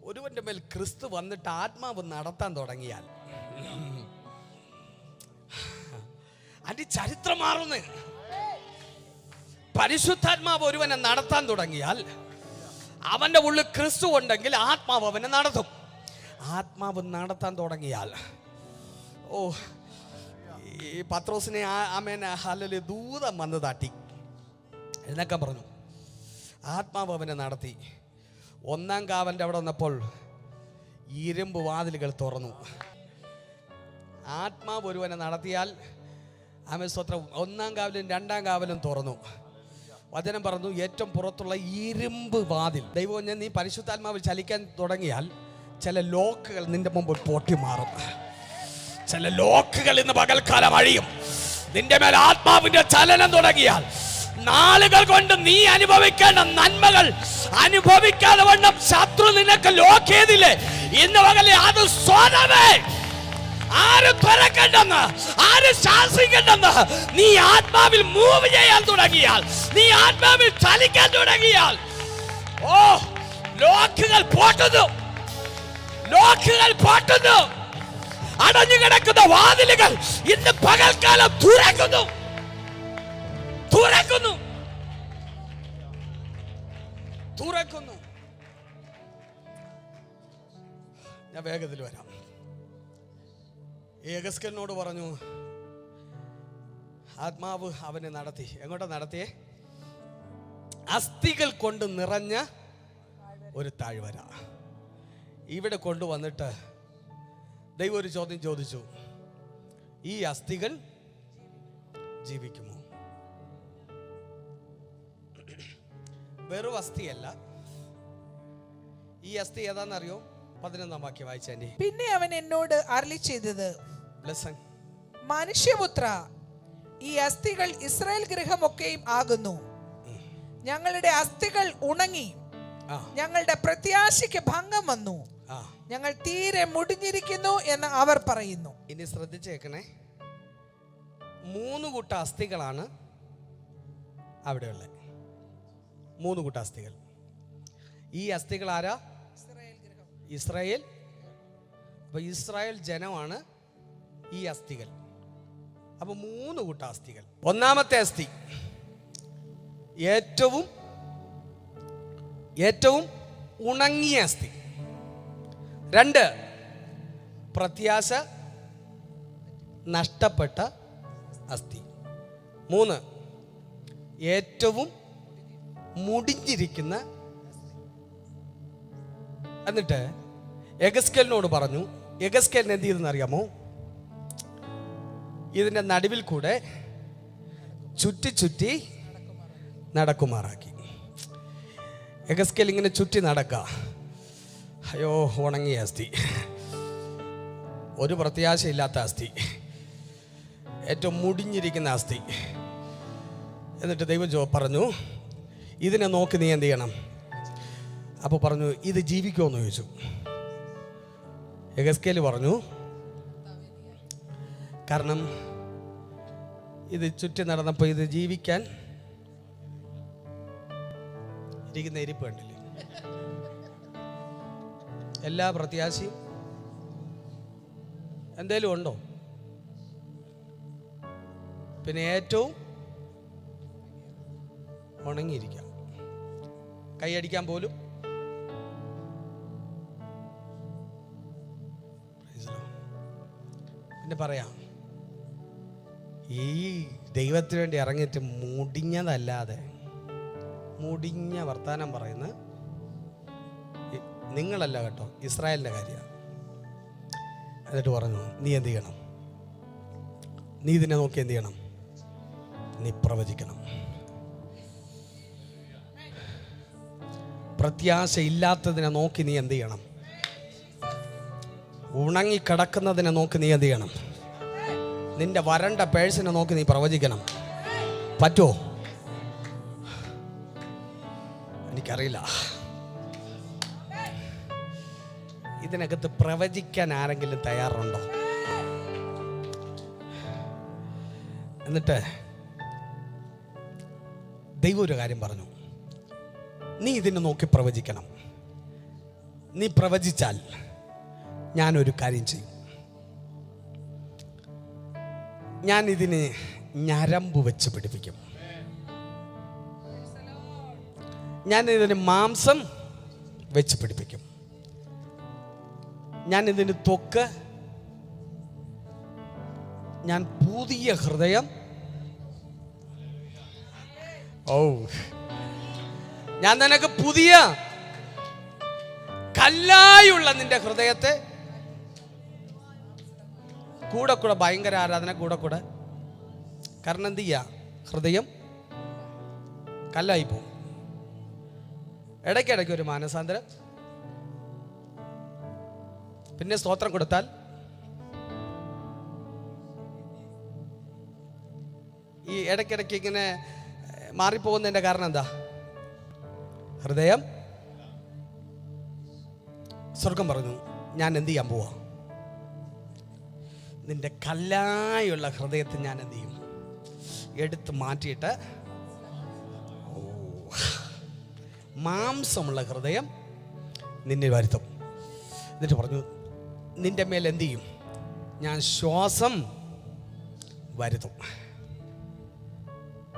ഒരുവന്റെ മേൽ ക്രിസ്തു വന്നിട്ട് ആത്മാവ് നടത്താൻ തുടങ്ങിയാൽ അതിന്റെ ചരിത്രം മാറുന്നു. പരിശുദ്ധാത്മാവ് ഒരുവനെ നടത്താൻ തുടങ്ങിയാൽ അവന്റെ ഉള്ളിൽ ക്രിസ്തു ഉണ്ടെങ്കിൽ ആത്മാവ് അവനെ നടത്തും. ആത്മാവ് നടത്താൻ തുടങ്ങിയാൽ ഈ പത്രോസിനെ ആമേൻ ഹല്ലേലൂയ ദൂതം വന്ന് തട്ടി എന്നൊക്കെ പറഞ്ഞു. ആത്മാവ് അവനെ നടത്തി. 1-ാം കാവലിൻ്റെ അവിടെ വന്നപ്പോൾ ഇരുമ്പ് വാതിലുകൾ തുറന്നു. ആത്മാവ് ഒരുവനെ നടത്തിയാൽ ആമേൻ സ്തോത്രം 1-ാം കാവലും 2-ാം കാവലും തുറന്നു. വചനം പറഞ്ഞു ഏറ്റവും പുറത്തുള്ള ഇരുമ്പ് വാതിൽ. ദൈവം നീ പരിശുദ്ധാത്മാവിൽ ചലിക്കാൻ തുടങ്ങിയാൽ ചില ലോക്കുകൾ നിന്റെ മുമ്പ് പൊട്ടി മാറും. ചില ലോക്കുകൾ ഇന്ന് പകൽക്കാലം അഴിയും. നിന്റെ മേൽ ആത്മാവിന്റെ ചലനം തുടങ്ങിയാൽ നാളുകൾ കൊണ്ട് നീ അനുഭവിക്കേണ്ട നന്മകൾ അനുഭവിക്കാതെ വണ്ണം ശത്രു നിനക്ക് ലോക്ക് ചെയ്തില്ലേ, ഇന്ന് പകലേ അത് സ്വതമേ ആര് തുറക്കണ്ടെന്ന്, ആര് ശാസിക്കണ്ടെന്ന് നീ ആത്മാവിൽ മൂവ് ചെയ്യാൻ തുടങ്ങിയാൽ, നീ ആത്മാവിൽ ചലിക്കാൻ തുടങ്ങിയാൽ ലോക്കുകൾ പൊട്ടുന്നു. ലോക്കുകൾ പൊട്ടുന്നു. അടഞ്ഞു കിടക്കുന്ന വാതിലുകൾ ഇന്ന് പകൽക്കാലം തുറക്കുന്നു. തുറക്കുന്നു. തുറക്കുന്നു. ഞാൻ വേഗത്തിൽ വരാം. യെഹെസ്കേലിനോട് പറഞ്ഞു, ആത്മാവ് അവനെ നടത്തി. എങ്ങോട്ടാ നടത്തിയേ? അസ്ഥികൾ കൊണ്ട് നിറഞ്ഞ ഒരു താഴ്വര. ഇവിടെ കൊണ്ടുവന്നിട്ട് ദൈവം ഒരു ചോദ്യം ചോദിച്ചു, ഈ അസ്ഥികൾ ജീവിക്കുമോ? വെറും അസ്ഥിയല്ല. ഈ അസ്ഥി ഏതാണെന്നറിയോ? 11-ാം വാക്യം വായിച്ചേ. പിന്നെ അവൻ എന്നോട് അരുളി ചെയ്തത്, ലിസൺ, മനുഷ്യപുത്ര, ഈ അസ്ഥികൾ ഇസ്രായേൽ ഗൃഹമൊക്കെയും ആകുന്നു. ഞങ്ങളുടെ അസ്ഥികൾ ഉണങ്ങി, ഞങ്ങളുടെ പ്രത്യാശയ്ക്ക് ഭംഗം വന്നു, ഞങ്ങൾ തീരെ മുടിഞ്ഞിരിക്കുന്നു എന്ന് അവർ പറയുന്നു. ഇനി ശ്രദ്ധിച്ചേക്കണേ, 3 കൂട്ടം അസ്ഥികളാണ് അവിടെയുള്ളത്. 3 കൂട്ടം അസ്ഥികൾ. ഈ അസ്ഥികൾ ആരാ? ഇസ്രായേൽ. അപ്പൊ ഇസ്രായേൽ ജനമാണ് ഈ അസ്ഥികൾ. അപ്പൊ 3 കൂട്ടം അസ്ഥികൾ. ഒന്നാമത്തെ അസ്ഥി ഏറ്റവും ഉണങ്ങിയ അസ്ഥി. 2 പ്രത്യാശ നഷ്ടപ്പെട്ട അസ്ഥി. 3 ഏറ്റവും മുടിഞ്ഞിരിക്കുന്ന. എന്നിട്ട് യെഹെസ്കേലിനോട് പറഞ്ഞു, യെഹെസ്കേലിന് എന്ത് ചെയ്തെന്ന് അറിയാമോ? ഇതിന്റെ നടുവിൽ കൂടെ ചുറ്റി ചുറ്റി നടക്കുമാറാക്കി. യെഹെസ്കേൽ ഇങ്ങനെ ചുറ്റി നടക്ക. അയ്യോ, ഉണങ്ങിയ അസ്ഥി, ഒരു പ്രത്യാശയില്ലാത്ത അസ്ഥി, ഏറ്റവും മുടിഞ്ഞിരിക്കുന്ന അസ്ഥി. എന്നിട്ട് ദൈവം പറഞ്ഞു, ഇതിനെ നോക്കി നീ എന്ത് ചെയ്യണം? അപ്പോൾ പറഞ്ഞു, ഇത് ജീവിക്കുമെന്ന് ചോദിച്ചു. യെഹെസ്കേൽ പറഞ്ഞു, കാരണം ഇത് ചുറ്റി നടന്നപ്പോൾ ഇത് ജീവിക്കാൻ ഇരിക്കുന്ന ഇരിപ്പ് കണ്ടില്ലേ? എല്ലാ പ്രത്യാശയും എന്തേലും ഉണ്ടോ? പിന്നെ ഏറ്റവും ഉണങ്ങിയിരിക്കാം, കൈയടിക്കാൻ പോലും. പിന്നെ പറയാം, ഈ ദൈവത്തിന് വേണ്ടി ഇറങ്ങിയിട്ട് മുടിഞ്ഞതല്ലാതെ മുടിഞ്ഞ വർത്താനം പറയുന്ന നിങ്ങളല്ല കേട്ടോ, ഇസ്രായേലിൻ്റെ കാര്യമാണ്. എന്നിട്ട് പറഞ്ഞു, നീ എന്ത് ചെയ്യണം? നീ ഇതിനെ നോക്കി എന്ത് ചെയ്യണം? നീ പ്രവചിക്കണം. പ്രത്യാശ ഇല്ലാത്തതിനെ നോക്കി നീ എന്ത് ചെയ്യണം? ഉണങ്ങിക്കിടക്കുന്നതിനെ നോക്കി നീ എന്ത് ചെയ്യണം? നിന്റെ വരണ്ട പേഴ്സിനെ നോക്കി നീ പ്രവചിക്കണം. പറ്റുമോ? എനിക്കറിയില്ല. ഇതിനകത്ത് പ്രവചിക്കാൻ ആരെങ്കിലും തയ്യാറുണ്ടോ? എന്നിട്ട് ദൈവം ഒരു കാര്യം പറഞ്ഞു, നീ ഇതിനെ നോക്കി പ്രവചിക്കണം. നീ പ്രവചിച്ചാൽ ഞാനൊരു കാര്യം ചെയ്യും. ഞാൻ ഇതിന് ഞരമ്പ് വെച്ച് പിടിപ്പിക്കും. ഞാൻ ഇതിന് മാംസം വെച്ച് പിടിപ്പിക്കും. ഞാൻ ഇതിന് ത്വക്ക്, ഞാൻ പുതിയ ഹൃദയം, ഞാൻ നിനക്ക് പുതിയ കല്ലായുള്ള നിന്റെ ഹൃദയത്തെ കൂടെ കൂടെ ഭയങ്കര ആരാധന കൂടെ കൂടെ. കാരണം എന്ത് ചെയ്യാ, ഹൃദയം കല്ലായി പോകും. ഇടയ്ക്കിടയ്ക്ക് ഒരു മാനസാന്തരം, പിന്നെ സ്തോത്രം കൊടുത്താൽ ഈ ഇടയ്ക്കിടയ്ക്ക് ഇങ്ങനെ മാറിപ്പോകുന്നതിന്റെ കാരണം എന്താ? ഹൃദയം. സ്വർഗം പറഞ്ഞു, ഞാൻ എന്ത് ചെയ്യാൻ പോവാ, നിന്റെ കല്ലായുള്ള ഹൃദയത്തെ ഞാൻ എന്ത് ചെയ്യും, എടുത്ത് മാറ്റിയിട്ട് മാംസമുള്ള ഹൃദയം നിന്നെ വരുത്തും. എന്നിട്ട് പറഞ്ഞു, നിന്റെ മേൽ എന്ത് ചെയ്യും, ഞാൻ ശ്വാസം വരുത്തും.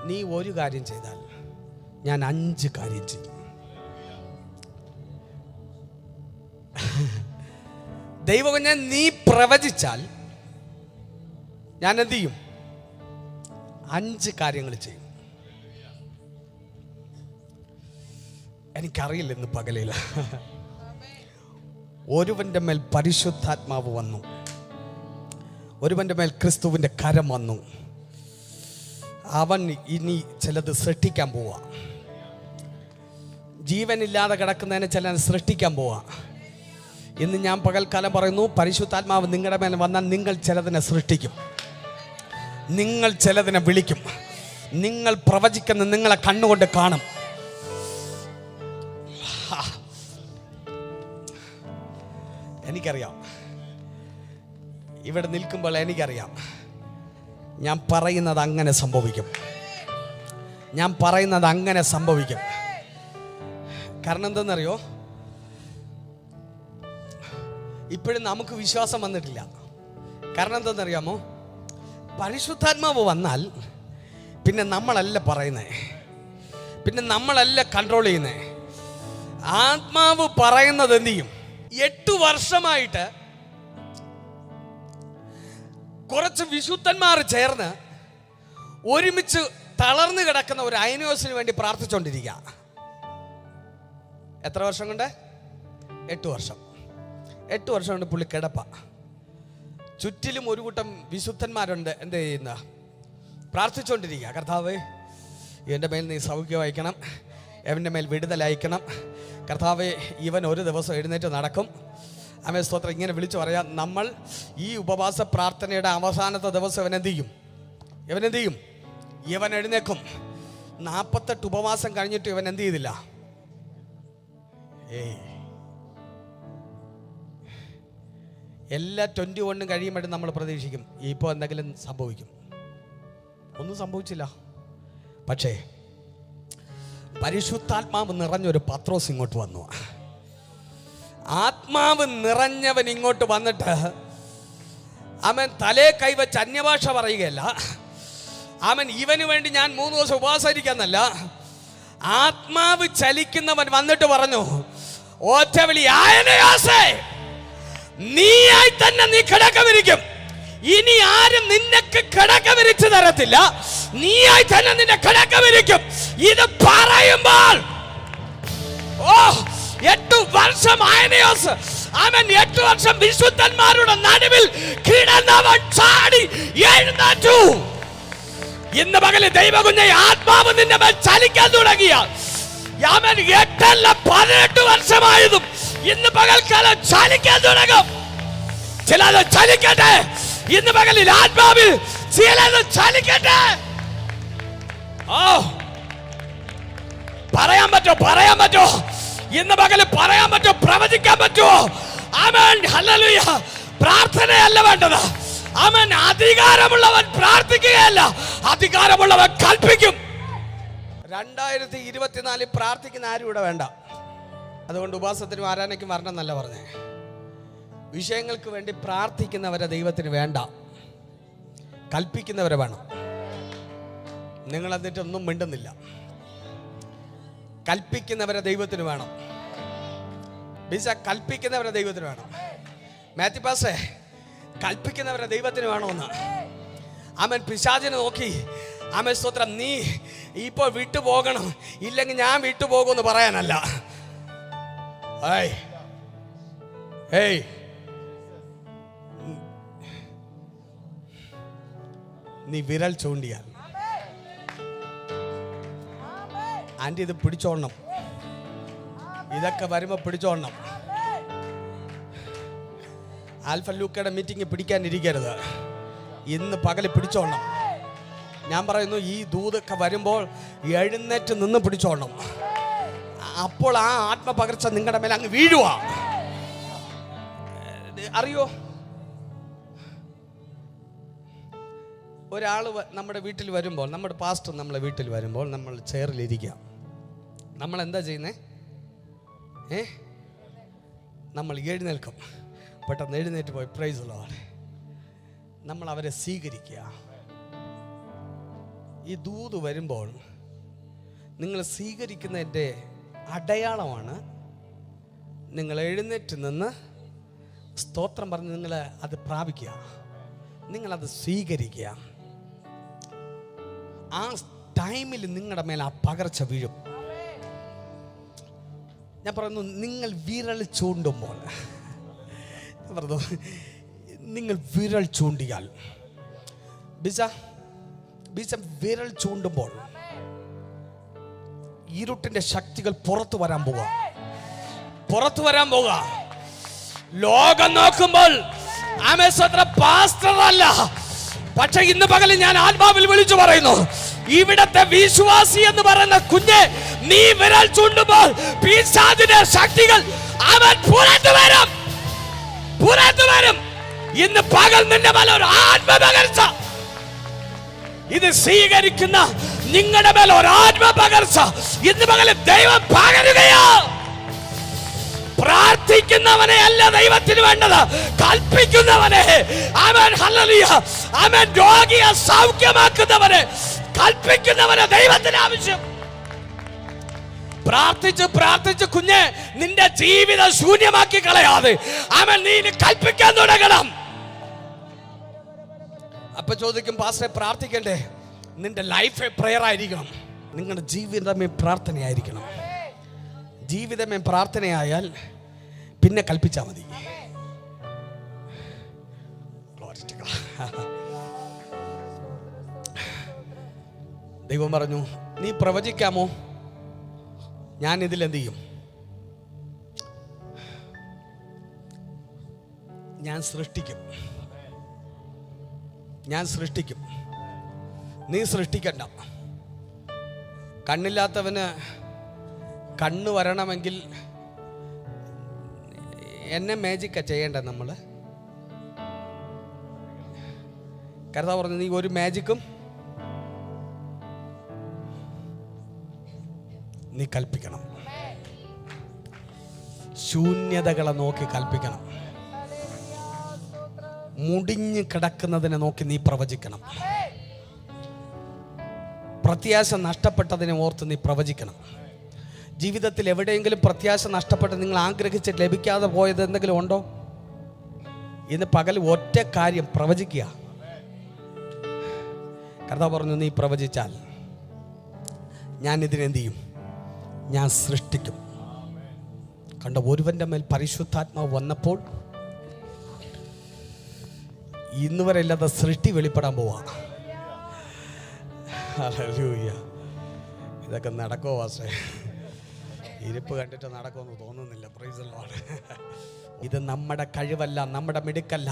നീ ഒരു കാര്യം ചെയ്താൽ ഞാൻ 5 കാര്യം ചെയ്യും. ദൈവം, നീ പ്രവചിച്ചാൽ ഞാൻ എന്ത് ചെയ്യും, 5 കാര്യങ്ങൾ ചെയ്യും. എനിക്കറിയില്ല ഇന്ന് പകലില്ല. ഒരുവന്റെ മേൽ പരിശുദ്ധാത്മാവ് വന്നു, ഒരുവന്റെ മേൽ ക്രിസ്തുവിന്റെ കരം വന്നു. അവൻ ഇനി ചിലത് സൃഷ്ടിക്കാൻ പോവാ. ജീവനില്ലാതെ കിടക്കുന്നതിനെ ചിലത് സൃഷ്ടിക്കാൻ പോവാ. ഇന്ന് ഞാൻ പകൽക്കാലം പറയുന്നു, പരിശുദ്ധാത്മാവ് നിങ്ങളുടെ മേൽ വന്നാൽ നിങ്ങൾ ചിലതിനെ സൃഷ്ടിക്കും, നിങ്ങൾ ചിലതിനെ വിളിക്കും. നിങ്ങൾ പ്രവചിക്കുന്ന നിങ്ങളെ കണ്ണുകൊണ്ട് കാണും. എനിക്കറിയാം, ഇവിടെ നിൽക്കുമ്പോൾ എനിക്കറിയാം, ഞാൻ പറയുന്നത് അങ്ങനെ സംഭവിക്കും. ഞാൻ പറയുന്നത് അങ്ങനെ സംഭവിക്കും. കാരണം എന്തെന്നറിയോ, ഇപ്പോഴും നമുക്ക് വിശ്വാസം വന്നിട്ടില്ല. കാരണം എന്തെന്നറിയാമോ, പരിശുദ്ധാത്മാവ് വന്നാൽ പിന്നെ നമ്മളല്ല പറയുന്നേ, പിന്നെ നമ്മളല്ല കൺട്രോൾ ചെയ്യുന്നേ. ആത്മാവ് പറയുന്നത് എന്ത് ചെയ്യും? 8 വർഷമായിട്ട് കുറച്ച് വിശുദ്ധന്മാർ ചേർന്ന് ഒരുമിച്ച് തളർന്നു കിടക്കുന്ന ഒരു അയനോസിന് വേണ്ടി പ്രാർത്ഥിച്ചുകൊണ്ടിരിക്കുക. എത്ര വർഷം കൊണ്ട്? 8 വർഷം. 8 വർഷം കൊണ്ട് പുള്ളി കിടപ്പ. ചുറ്റിലും ഒരു കൂട്ടം വിശുദ്ധന്മാരുണ്ട്. എന്ത് ചെയ്യുന്ന? പ്രാർത്ഥിച്ചുകൊണ്ടിരിക്കുക. കർത്താവേ, ഇവൻ്റെ മേൽ നീ സൗഖ്യം അയക്കണം, ഇവൻ്റെ മേൽ വിടുതലയക്കണം. കർത്താവേ, ഇവൻ ഒരു ദിവസം എഴുന്നേറ്റ് നടക്കും. അമേ സ്തോത്രം. ഇങ്ങനെ വിളിച്ചു പറയാം, നമ്മൾ ഈ ഉപവാസ പ്രാർത്ഥനയുടെ അവസാനത്തെ ദിവസം ഇവനെന്ത് ചെയ്യും? ഇവൻ എഴുന്നേക്കും. 48 ഉപവാസം കഴിഞ്ഞിട്ട് ഇവൻ എന്ത് ചെയ്തില്ല? എല്ലാ 21 കഴിയുമ്പോഴും നമ്മൾ പ്രതീക്ഷിക്കും ഇപ്പോൾ എന്തെങ്കിലും സംഭവിക്കും. ഒന്നും സംഭവിച്ചില്ല. പക്ഷേ പരിശുദ്ധാത്മാവ് നിറഞ്ഞൊരു പത്രോസ് ഇങ്ങോട്ട് വന്നു. ആത്മാവ് നിറഞ്ഞവൻ ഇങ്ങോട്ട് വന്നിട്ട് അവൻ തലേ കൈവച്ച് അന്യഭാഷ പറയുകയല്ല. അവൻ ഇവന് വേണ്ടി ഞാൻ 3 ദിവസം ഉപവാസിക്കാന്നല്ല, ആത്മാവ് ചലിക്കുന്നവൻ വന്നിട്ട് പറഞ്ഞു, ഒറ്റവിളി, ആയനയാസേ, നീയായി തന്നെ നീ കിടക്ക വിരിക്കും. ഇനി ആരും നിനക്ക് കിടക്ക വിരിച്ചു തരത്തില്ല, നീയായി തന്നെ നിന്റെ കിടക്ക വിരിക്കും. ഇത് പറയുമ്പോൾ 8 വർഷം ആയനയോസ്, അവൻ 8 വർഷം വിശുദ്ധന്മാരുടെ നടുവിൽ കിടന്നവൻ ചാടി എഴുന്നേറ്റു. ഇന്ന് പകല് ദൈവകുഞ്ഞെ ആത്മാവ് നിന്റെ മേൽ ചലിക്കാൻ തുടങ്ങിയ അവൻ 8 18 വർഷമായതും ഇന്ന് പകൽക്കാലം ചലിക്കാൻ തുടങ്ങും. ചിലത് ചലിക്കട്ടെ. ഇന്ന് പകലിൽ ആത്മാവിൽ ചിലത് ചലിക്കട്ടെ. പറയാൻ പറ്റോ? ഇന്ന് പകല് പറയാൻ പറ്റോ? പ്രവചിക്കാൻ പറ്റുമോ? ആമേൻ, ഹല്ലേലൂയ. പ്രാർത്ഥനയല്ല വേണ്ടത്. ആമേൻ. അധികാരമുള്ളവൻ പ്രാർത്ഥിക്കുകയല്ല, അധികാരമുള്ളവൻ കൽപ്പിക്കും. 2024 പ്രാർത്ഥിക്കുന്ന ആരും ഇവിടെ വേണ്ട. അതുകൊണ്ട് ഉപവാസത്തിനും ആരാധനയ്ക്കും വരണം എന്നല്ല പറഞ്ഞേ. വിഷയങ്ങൾക്ക് വേണ്ടി പ്രാർത്ഥിക്കുന്നവരെ ദൈവത്തിന് വേണ്ട, കൽപ്പിക്കുന്നവരെ വേണം. നിങ്ങൾ എന്നിട്ടൊന്നും മിണ്ടുന്നില്ല. കൽപ്പിക്കുന്നവരെ ദൈവത്തിന് വേണം. കൽപ്പിക്കുന്നവരെ ദൈവത്തിന് വേണം. മാത്യു പാസ്റ്റേ, കൽപ്പിക്കുന്നവരെ ദൈവത്തിന് വേണമെന്ന്. ആമേൻ. പിശാചിനെ നോക്കി ആമേൻ സ്തോത്രം, നീ ഇപ്പോൾ വിട്ടുപോകണം, ഇല്ലെങ്കിൽ ഞാൻ വിട്ടുപോകുമെന്ന് പറയാനല്ല. ഏയ് നീ വിരൽ ചൂണ്ടിയാൽ ആൻറ്റി ഇത് പിടിച്ചോളണം. ഇതൊക്കെ വരുമ്പോൾ പിടിച്ചോളണം. Alpha ലൂക്കയുടെ meeting പിടിക്കാനിരിക്കരുത്. ഇന്ന് പകല് പിടിച്ചോളണം. ഞാൻ പറയുന്നു, ഈ ദൂതൊക്കെ വരുമ്പോൾ എഴുന്നേറ്റ് നിന്ന് പിടിച്ചോളണം. അപ്പോൾ ആ ആത്മപകർച്ച നിങ്ങളുടെ മേലെ അങ്ങ് വീഴുക. അറിയോ, ഒരാൾ നമ്മുടെ വീട്ടിൽ വരുമ്പോൾ, നമ്മുടെ പാസ്റ്റർ നമ്മളെ വീട്ടിൽ വരുമ്പോൾ നമ്മൾ ചെയറിലിരിക്കുക. നമ്മൾ എന്താ ചെയ്യുന്നേ? നമ്മൾ എഴുന്നേൽക്കും. പെട്ടെന്ന് എഴുന്നേറ്റ് പോയി പ്രൈസ് ദി ലോർഡ്. നമ്മൾ അവരെ സ്വീകരിക്കുക. ഈ ദൂത് വരുമ്പോൾ നിങ്ങൾ സ്വീകരിക്കുന്നതിൻ്റെ അടയാളമാണ് നിങ്ങൾ എഴുന്നേറ്റ് നിന്ന് സ്തോത്രം പറഞ്ഞ് നിങ്ങൾ അത് പ്രാപിക്കുക, നിങ്ങളത് സ്വീകരിക്കുക. ആ ടൈമിൽ നിങ്ങളുടെ മേലെ ആ പകർച്ച വീഴും. ഞാൻ പറയുന്നു, നിങ്ങൾ വിരൽ ചൂണ്ടുമ്പോൾ, പറഞ്ഞു നിങ്ങൾ വിരൽ ചൂണ്ടിയാൽ, വിരൽ ചൂണ്ടുമ്പോൾ ഇരുട്ടിന്റെ ശക്തികൾ പുറത്തു വരാൻ പോവുക. ലോകം നോക്കുമ്പോൾ പാസ്റ്റർ അല്ല, പക്ഷെ ഇന്ന് പകല് ഞാൻ ആത്മാവിൽ വിളിച്ചു പറയുന്നു, ഇവിടത്തെ വിശ്വാസി എന്ന് പറയുന്ന കുഞ്ഞെ, നീ വിരൽ ചൂണ്ടുമ്പോൾ പിശാചിന്റെ ശക്തികൾ അവൻ പുറത്തു വരും. ഇന്ന് പകൽ നിന്റെ മേൽ ഒരു ആത്മപകർച്ച, ഇത് സ്വീകരിക്കുന്ന നിങ്ങളുടെ മേൽ ഒരു ആത്മപകർച്ച ഇന്ന് പകൽ ദൈവം പകരുകയാ. പ്രാർത്ഥിക്കുന്നവനെ അല്ല ദൈവത്തിന് വേണ്ടത്, കൽപ്പിക്കുന്നവനെ. ആമേൻ, ഹല്ലേലൂയ. ആമേൻ. രോഗിയെ സൗഖ്യമാക്കുന്നവനെ, കൽപ്പിക്കുന്നവനെ ദൈവത്തിന് ആവശ്യം. പ്രാർത്ഥിച്ച് കുഞ്ഞെ നിന്റെ ജീവിതം ശൂന്യമാക്കി കളയാതെ ആമേൻ, നീ കൽപ്പിക്കാൻ തുടങ്ങണം. അപ്പൊ ചോദിക്കും, പാസ്റ്ററെ പ്രാർത്ഥിക്കണ്ടേ? നിന്റെ ലൈഫ് പ്രെയർ ആയിരിക്കണം, നിങ്ങളുടെ ജീവിതമേ പ്രാർത്ഥനയായിരിക്കണം. ജീവിതമേ പ്രാർത്ഥനയായാൽ പിന്നെ കൽപ്പിച്ചാൽ മതി. ദൈവം പറഞ്ഞു, നീ പ്രവചിക്കാമോ? ഞാൻ ഇതിൽ എന്ത് ചെയ്യും? ഞാൻ സൃഷ്ടിക്കും. നീ സൃഷ്ടിക്കണ്ട. കണ്ണില്ലാത്തവന് കണ്ണ് വരണമെങ്കിൽ എന്നെ മാജിക്കാ ചെയ്യേണ്ട നമ്മൾ. കർത്താവ് പറഞ്ഞു, നീ ഒരു മാജിക്കും നീ കൽപ്പിക്കണം. ശൂന്യതകളെ നോക്കി കൽപ്പിക്കണം. മുടിഞ്ഞു കിടക്കുന്നതിനെ നോക്കി നീ പ്രവചിക്കണം. പ്രത്യാശ നഷ്ടപ്പെട്ടതിനെ ഓർത്ത് നീ പ്രവചിക്കണം. ജീവിതത്തിൽ എവിടെയെങ്കിലും പ്രത്യാശ നഷ്ടപ്പെട്ട് നിങ്ങൾ ആഗ്രഹിച്ച് ലഭിക്കാതെ പോയത് എന്തെങ്കിലും ഉണ്ടോ? ഇന്ന് പകൽ ഒറ്റ കാര്യം, പ്രവചിക്കുക. കർത്താവ് പറഞ്ഞു, നീ പ്രവചിച്ചാൽ ഞാൻ ഇതിനെന്ത് ചെയ്യും? ഞാൻ സൃഷ്ടിക്കും. കണ്ട, ഒരുവന്റെ മേൽ പരിശുദ്ധാത്മാവ് വന്നപ്പോൾ ഇന്ന് വരെ ഇല്ലാത്ത സൃഷ്ടി വെളിപ്പെടാൻ പോവാ. ഹല്ലേലൂയ. ഇതൊക്കെ നടക്കുമോ പാസ്റ്റേ? ഇരിപ്പ് കണ്ടിട്ട് നടക്കുമെന്ന് തോന്നുന്നില്ല. Price the Lord. ഇത് നമ്മുടെ കഴിവല്ല, നമ്മുടെ മിടുക്കല്ല.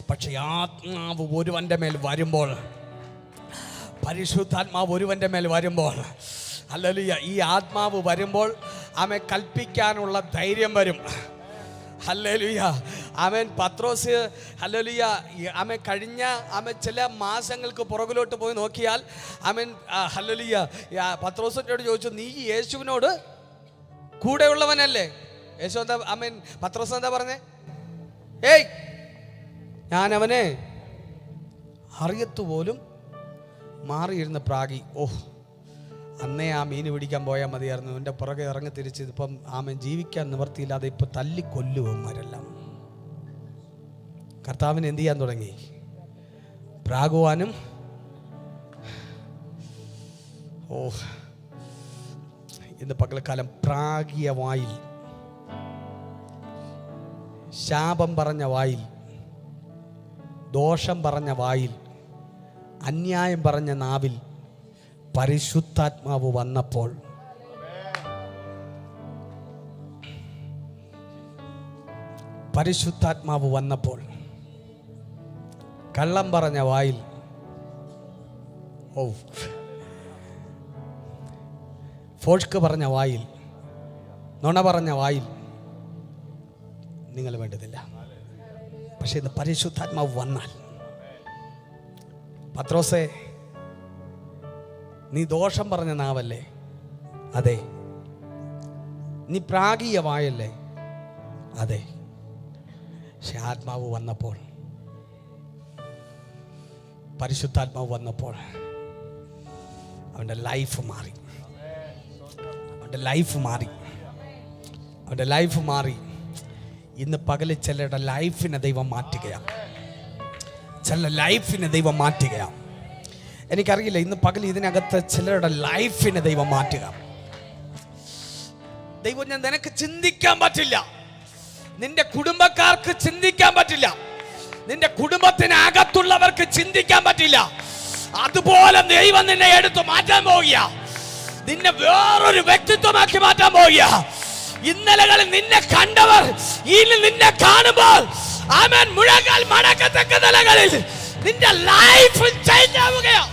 പക്ഷെ ആത്മാവ് ഒരുവന്റെ മേൽ വരുമ്പോൾ, പരിശുദ്ധാത്മാവ് ഒരുവന്റെ മേൽ വരുമ്പോൾ, ഹല്ലേലൂയ, ഈ ആത്മാവ് വരുമ്പോൾ ആമേൻ കൽപ്പിക്കാനുള്ള ധൈര്യം വരും. ഹല്ലേലൂയ. ആമേൻ. പത്രോസ്, ഹല്ലേലൂയ, ആമേൻ കഴിഞ്ഞ ചില മാസങ്ങൾക്ക് പുറകിലോട്ട് പോയി നോക്കിയാൽ ആമേൻ, ഹല്ലേലൂയ, പത്രോസിനോട് ചോദിച്ചു, നീ യേശുവിനോട് കൂടെയുള്ളവനല്ലേ? യേശു എന്താ ആമേൻ പത്രോസ് എന്താ പറഞ്ഞേ? ഏയ് ഞാൻ അവനെ അറിയത്തുപോലും മാറിയിരുന്ന പ്രാഗി. അന്നേ ആ മീൻ പിടിക്കാൻ പോയാൽ മതിയായിരുന്നു. എൻ്റെ പുറകെ ഇറങ്ങി തിരിച്ച് ഇപ്പം ആമൻ ജീവിക്കാൻ നിവർത്തിയില്ലാതെ ഇപ്പം തല്ലിക്കൊല്ലുവന്മാരെല്ലാം. കർത്താവിന് എന്ത് ചെയ്യാൻ തുടങ്ങി? പ്രാകുവാനും. ഇന്ന് പകൽക്കാലം പ്രാഗിയ വായിൽ, ശാപം പറഞ്ഞ വായിൽ, ദോഷം പറഞ്ഞ വായിൽ, അന്യായം പറഞ്ഞ നാവിൽ പരിശുദ്ധാത്മാവ് വന്നപ്പോൾ കള്ളം പറഞ്ഞ വായിൽ, ഫോഷ്ക്ക് പറഞ്ഞ വായിൽ, നുണ പറഞ്ഞ വായിൽ നിങ്ങൾ വേണ്ടതില്ല. പക്ഷെ ഇത് പരിശുദ്ധാത്മാവ് വന്നാൽ, പത്രോസേ നീ ദോഷം പറഞ്ഞ നാവല്ലേ? അതെ. നീ പ്രാഗീയ വായല്ലേ? അതെ. പക്ഷെ ആത്മാവ് വന്നപ്പോൾ, പരിശുദ്ധാത്മാവ് വന്നപ്പോൾ അവൻ്റെ ലൈഫ് മാറി. അവൻ്റെ ലൈഫ് മാറി. ഇന്ന് പകല് ചിലരുടെ ലൈഫിനെ ദൈവം മാറ്റുകയാണ്. എനിക്കറിയില്ല, ഇന്ന് പകൽ ഇതിനകത്ത് ചിലരുടെ ലൈഫിനെ ദൈവം മാറ്റുക. ദൈവം ഞാൻ നിനക്ക് ചിന്തിക്കാൻ പറ്റില്ല, നിന്റെ കുടുംബക്കാർക്ക് ചിന്തിക്കാൻ പറ്റില്ല, നിന്റെ കുടുംബത്തിനകത്തുള്ളവർക്ക് ചിന്തിക്കാൻ പറ്റില്ല. അതുപോലെ ദൈവം നിന്നെ എടുത്തു മാറ്റാൻ പോവുക. നിന്നെ വേറൊരു വ്യക്തിത്വമാക്കി മാറ്റാൻ പോവുക. ഇന്നലകളിൽ നിന്നെ കണ്ടവർ ഇനി നിന്നെ കാണുമ്പോൾ ആമേൻ മുഴങ്ങാൽ മടക്കത്തക്ക നിലകളിൽ നിന്റെ ലൈഫ് ചേഞ്ച് ആവുകയാ.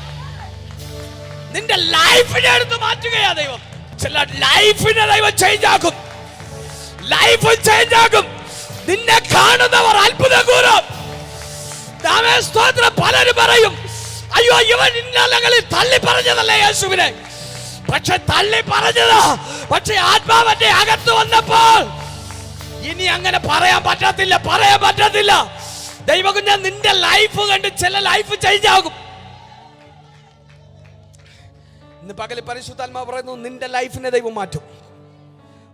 നിന്റെ ലൈഫിനെ എടുത്ത് മാറ്റുകയാ ദൈവം. ചില ലൈഫിനെ ദൈവം ചേഞ്ച് ആക്കും. നിന്നെ കാണുന്നവർ അത്ഭുതം കൂറും. സ്തോത്രം. പലരും പറയും, അയ്യോ ഇവൻ ഇന്നലകളിൽ തള്ളി പറഞ്ഞതല്ലേ യേശുവിനെ. പക്ഷെ തള്ളി പറഞ്ഞതാ, പക്ഷെ ആത്മാവന്റെ അകത്ത് വന്നപ്പോൾ ഇനി അങ്ങനെ പറയാൻ പറ്റത്തില്ല. ദൈവകുഞ്ഞ നിന്റെ ലൈഫ് കണ്ട് ചില ലൈഫ് ചേഞ്ച് ആകും. ഇന്ന് പകൽ പരിശുദ്ധാത്മാവ് പറയുന്നു, നിന്റെ ലൈഫിനെ ദൈവം മാറ്റും.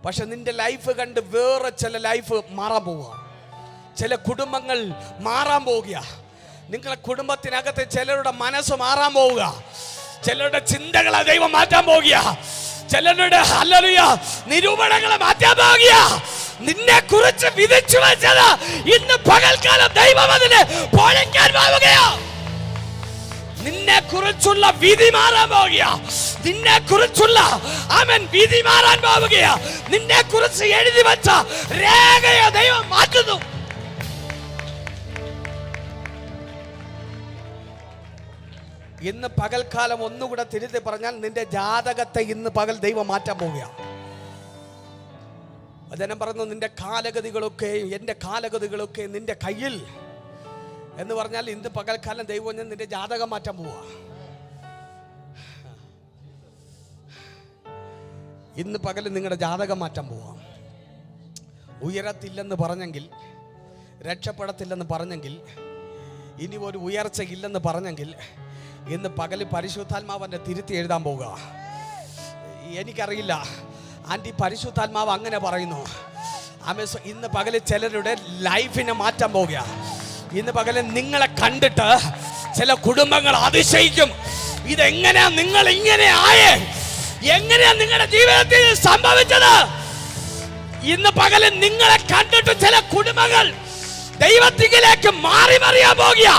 പക്ഷെ നിന്റെ ലൈഫ് കണ്ട് വേറെ ചില ലൈഫ് മാറാൻ പോവുക. ചില കുടുംബങ്ങൾ മാറാൻ പോവുക. നിങ്ങളുടെ കുടുംബത്തിനകത്ത് ചിലരുടെ മനസ്സ് മാറാൻ പോവുക. ചിലരുടെ ചിന്തകളെ ദൈവം മാറ്റാൻ പോവുക. ചിലരുടെ ഹല്ലേലൂയ നിരൂപണങ്ങളെ മാറ്റാൻ പോവുക. നിന്നെ കുറിച്ച് വിധിച്ചു വെച്ചത് ഇന്ന് പകൽക്കാലം ദൈവം അതിനെ പൊളിക്കാൻ പോവുകയാ. നിന്നെ കുറിച്ചുള്ള വിധി മാറാൻ പോവുക. നിന്നെ കുറിച്ചുള്ള വിധി മാറാൻ പോവുകയാ. നിന്നെ കുറിച്ച് എഴുതി വെച്ച രേഖയെ ദൈവം മാറ്റുന്നു. ഇന്ന് പകൽക്കാലം ഒന്നുകൂടെ തിരുത്തി പറഞ്ഞാൽ നിന്റെ ജാതകത്തെ ഇന്ന് പകൽ ദൈവം മാറ്റാൻ പോവുക. വചനം പറഞ്ഞു, നിന്റെ കാലഗതികളൊക്കെ എൻ്റെ കാലഗതികളൊക്കെ നിന്റെ കയ്യിൽ എന്ന് പറഞ്ഞാൽ ഇന്ന് പകൽക്കാലം ദൈവം നിന്റെ ജാതകം മാറ്റാൻ പോവുക. ഇന്ന് പകൽ നിങ്ങളുടെ ജാതകം മാറ്റാൻ പോവാം. ഉയരത്തില്ലെന്ന് പറഞ്ഞെങ്കിൽ, രക്ഷപ്പെടത്തില്ലെന്ന് പറഞ്ഞെങ്കിൽ, ഇനി ഒരു ഉയർച്ച ഇല്ലെന്ന് പറഞ്ഞെങ്കിൽ, ഇന്ന് പകല് പരിശുദ്ധാത്മാവൻ്റെ തിരുത്തി എഴുതാൻ പോവുക. എനിക്കറിയില്ല ആൻറ്റി, പരിശുദ്ധാത്മാവ് അങ്ങനെ പറയുന്നു. ഇന്ന് പകല് ചിലരുടെ ലൈഫിനെ മാറ്റാൻ പോവുക. ഇന്ന് പകല് നിങ്ങളെ കണ്ടിട്ട് ചില കുടുംബങ്ങൾ അതിശയിക്കും. ഇതെങ്ങനെയാ നിങ്ങൾ ഇങ്ങനെ ആയേ? എങ്ങനെയാ നിങ്ങളുടെ ജീവിതത്തിൽ സംഭവിച്ചത്? ഇന്ന് പകല് നിങ്ങളെ കണ്ടിട്ട് ചില കുടുംബങ്ങൾ ദൈവത്തിലേക്ക് മറിയാൻ പോകുക.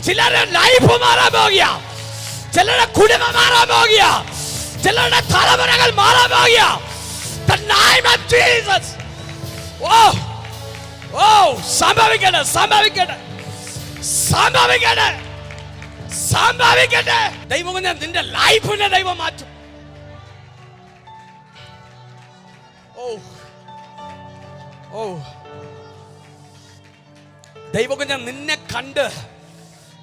ചിലരുടെ ലൈഫ് മാറാൻ പോകുക. ചിലരുടെ കുടുംബം മാറാൻ പോകുക. ചിലരുടെ തലമുറകൾ മാറാൻ പോകുക. The name of Jesus. സംഭവിക്കട്ടെ. ദൈവം നിന്റെ ലൈഫിനെ ദൈവം മാറ്റും. ദൈവം നിന്നെ കണ്ട്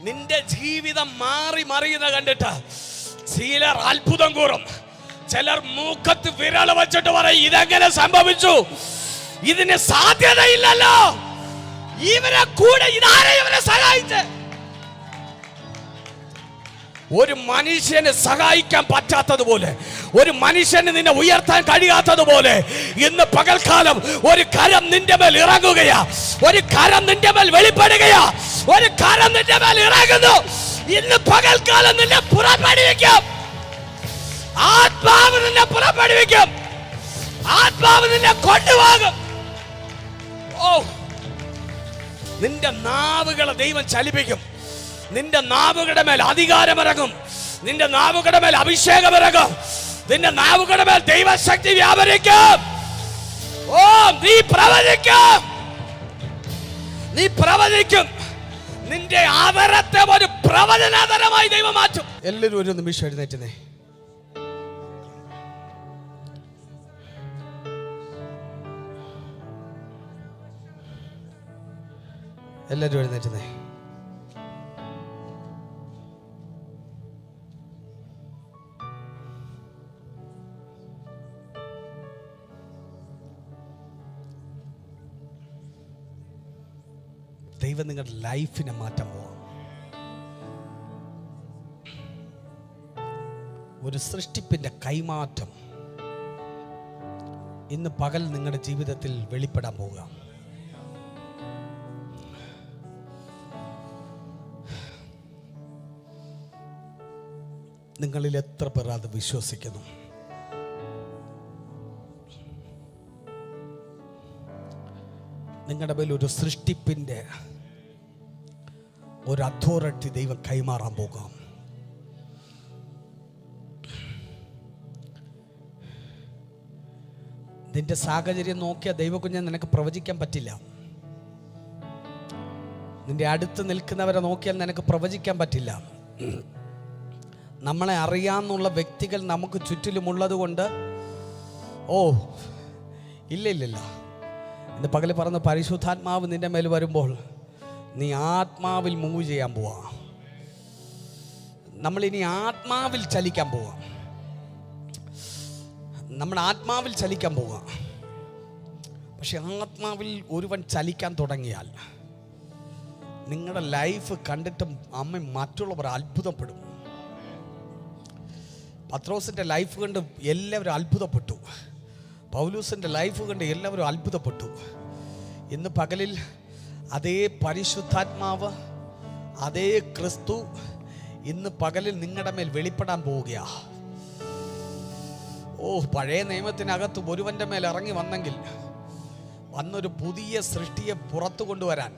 നിന്റെ ജീവിതം മാറി മറിയുന്ന കണ്ടിട്ട് ചിലർ അത്ഭുതം കൂറും. ചിലർ മൂക്കത്ത് വിരൽ വെച്ചിട്ട് പറയും, ഇതെങ്ങനെ സംഭവിച്ചു? ഇതിന് സാധ്യതയില്ലല്ലോ. ഇവരെ കൂടെ ഇതാരെ ഇവരെ സഹായിച്ച്? ഒരു മനുഷ്യന് സഹായിക്കാൻ പറ്റാത്തതുപോലെ, ഒരു മനുഷ്യന് നിന്നെ ഉയർത്താൻ കഴിയാത്തതുപോലെ ഇന്ന് പകൽക്കാലം ഒരു കരം നിന്റെ മേൽ ഇറങ്ങുകയാ. ഒരു കരം നിന്റെ മേൽ വെളിപ്പെടുകയാ. ഒരു കരം നിന്റെ മേൽ ഇറങ്ങുന്നു. ഇന്ന് പകൽക്കാലം നിന്നെ പുറപ്പെടുവിക്കും. ആത്മാവ് നിന്നെ പുറപ്പെടുവിക്കും. ആത്മാവ് നിന്നെ കൊണ്ടുപോകും. ഓ, നിന്റെ നാവുകളെ ദൈവം ചലിപ്പിക്കും. നിന്റെ നാവുകളുടെ മേൽ അധികാരമിറങ്ങും. നിന്റെ നാവുകളുടെ മേൽ അഭിഷേകമിറങ്ങും. നിന്റെ നാവുകളുടെ മേൽ ദൈവശക്തി വ്യാപരിക്കും. ഓ, നീ പ്രവചിക്കും. നീ പ്രവചിക്കും. നിന്റെ ആദരത്തെ ഒരു പ്രവചനാദരമായി ദൈവം മാറ്റും. എല്ലാവരും ഒരു നിമിഷം എഴുന്നേറ്റുന്നേ. എല്ലാവരും എഴുന്നേറ്റുന്നേ. ദൈവം നിങ്ങളുടെ ലൈഫിനെ മാറ്റാൻ പോവാം. ഒരു സൃഷ്ടിപ്പിന്റെ കൈമാറ്റം ഇന്ന് പകൽ നിങ്ങളുടെ ജീവിതത്തിൽ വെളിപ്പെടാൻ പോവുക. നിങ്ങളിൽ എത്ര പേർ അത് വിശ്വസിക്കുന്നു? നിങ്ങളുടെ മേൽ ഒരു സൃഷ്ടിപ്പിന്റെ ഒരു അതോറിറ്റി ദൈവം കൈമാറാൻ പോകാം. നിന്റെ സാഹചര്യം നോക്കിയാൽ ദൈവകുഞ്ഞെ നിനക്ക് പ്രവചിക്കാൻ പറ്റില്ല. നിന്റെ അടുത്ത് നിൽക്കുന്നവരെ നോക്കിയാൽ നിനക്ക് പ്രവചിക്കാൻ പറ്റില്ല. നമ്മളെ അറിയാമെന്നുള്ള വ്യക്തികൾ നമുക്ക് ചുറ്റിലുമുള്ളത് കൊണ്ട് ഇല്ല. ഇന്ന് പകൽ പറഞ്ഞ പരിശുദ്ധാത്മാവ് നിന്റെ മേൽ വരുമ്പോൾ നീ ആത്മാവിൽ മൂവ് ചെയ്യാൻ പോവാ. നമ്മളിനി ആത്മാവിൽ ചലിക്കാൻ പോവാം. നമ്മുടെ ആത്മാവിൽ ചലിക്കാൻ പോവാം. പക്ഷെ ആത്മാവിൽ ഒരുവൻ ചലിക്കാൻ തുടങ്ങിയാൽ നിങ്ങളുടെ ലൈഫ് കണ്ടിട്ട് മറ്റുള്ളവർ അത്ഭുതപ്പെടും. പത്രോസിന്റെ ലൈഫ് കണ്ട് എല്ലാവരും അത്ഭുതപ്പെട്ടു. പൗലൂസിന്റെ ലൈഫ് കണ്ട് എല്ലാവരും അത്ഭുതപ്പെട്ടു. ഇന്ന് പകലിൽ അതേ പരിശുദ്ധാത്മാവ്, അതേ ക്രിസ്തു ഇന്ന് പകലിൽ നിങ്ങളുടെ മേൽ വെളിപ്പെടാൻ പോവുകയാ. പഴയ നിയമത്തിനകത്ത് ഒരുവന്റെ മേൽ ഇറങ്ങി വന്നെങ്കിൽ വന്നൊരു പുതിയ സൃഷ്ടിയെ പുറത്തു കൊണ്ടുവരാൻ,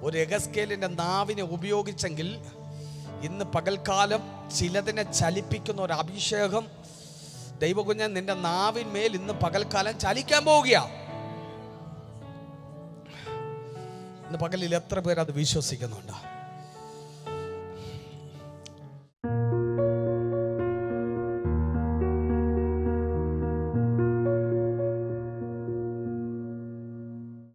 ഒരു എഗസ്കേലിന്റെ നാവിനെ ഉപയോഗിച്ചെങ്കിൽ ഇന്ന് പകൽക്കാലം ചിലതിനെ ചലിപ്പിക്കുന്ന ഒരു അഭിഷേകം ദൈവകുഞ്ഞൻ നിന്റെ നാവിന്മേൽ ഇന്ന് പകൽക്കാലം ചലിക്കാൻ പോവുകയാ. ഇന്ന് പകലിൽ എത്ര പേർ അത് വിശ്വസിക്കുന്നുണ്ട്?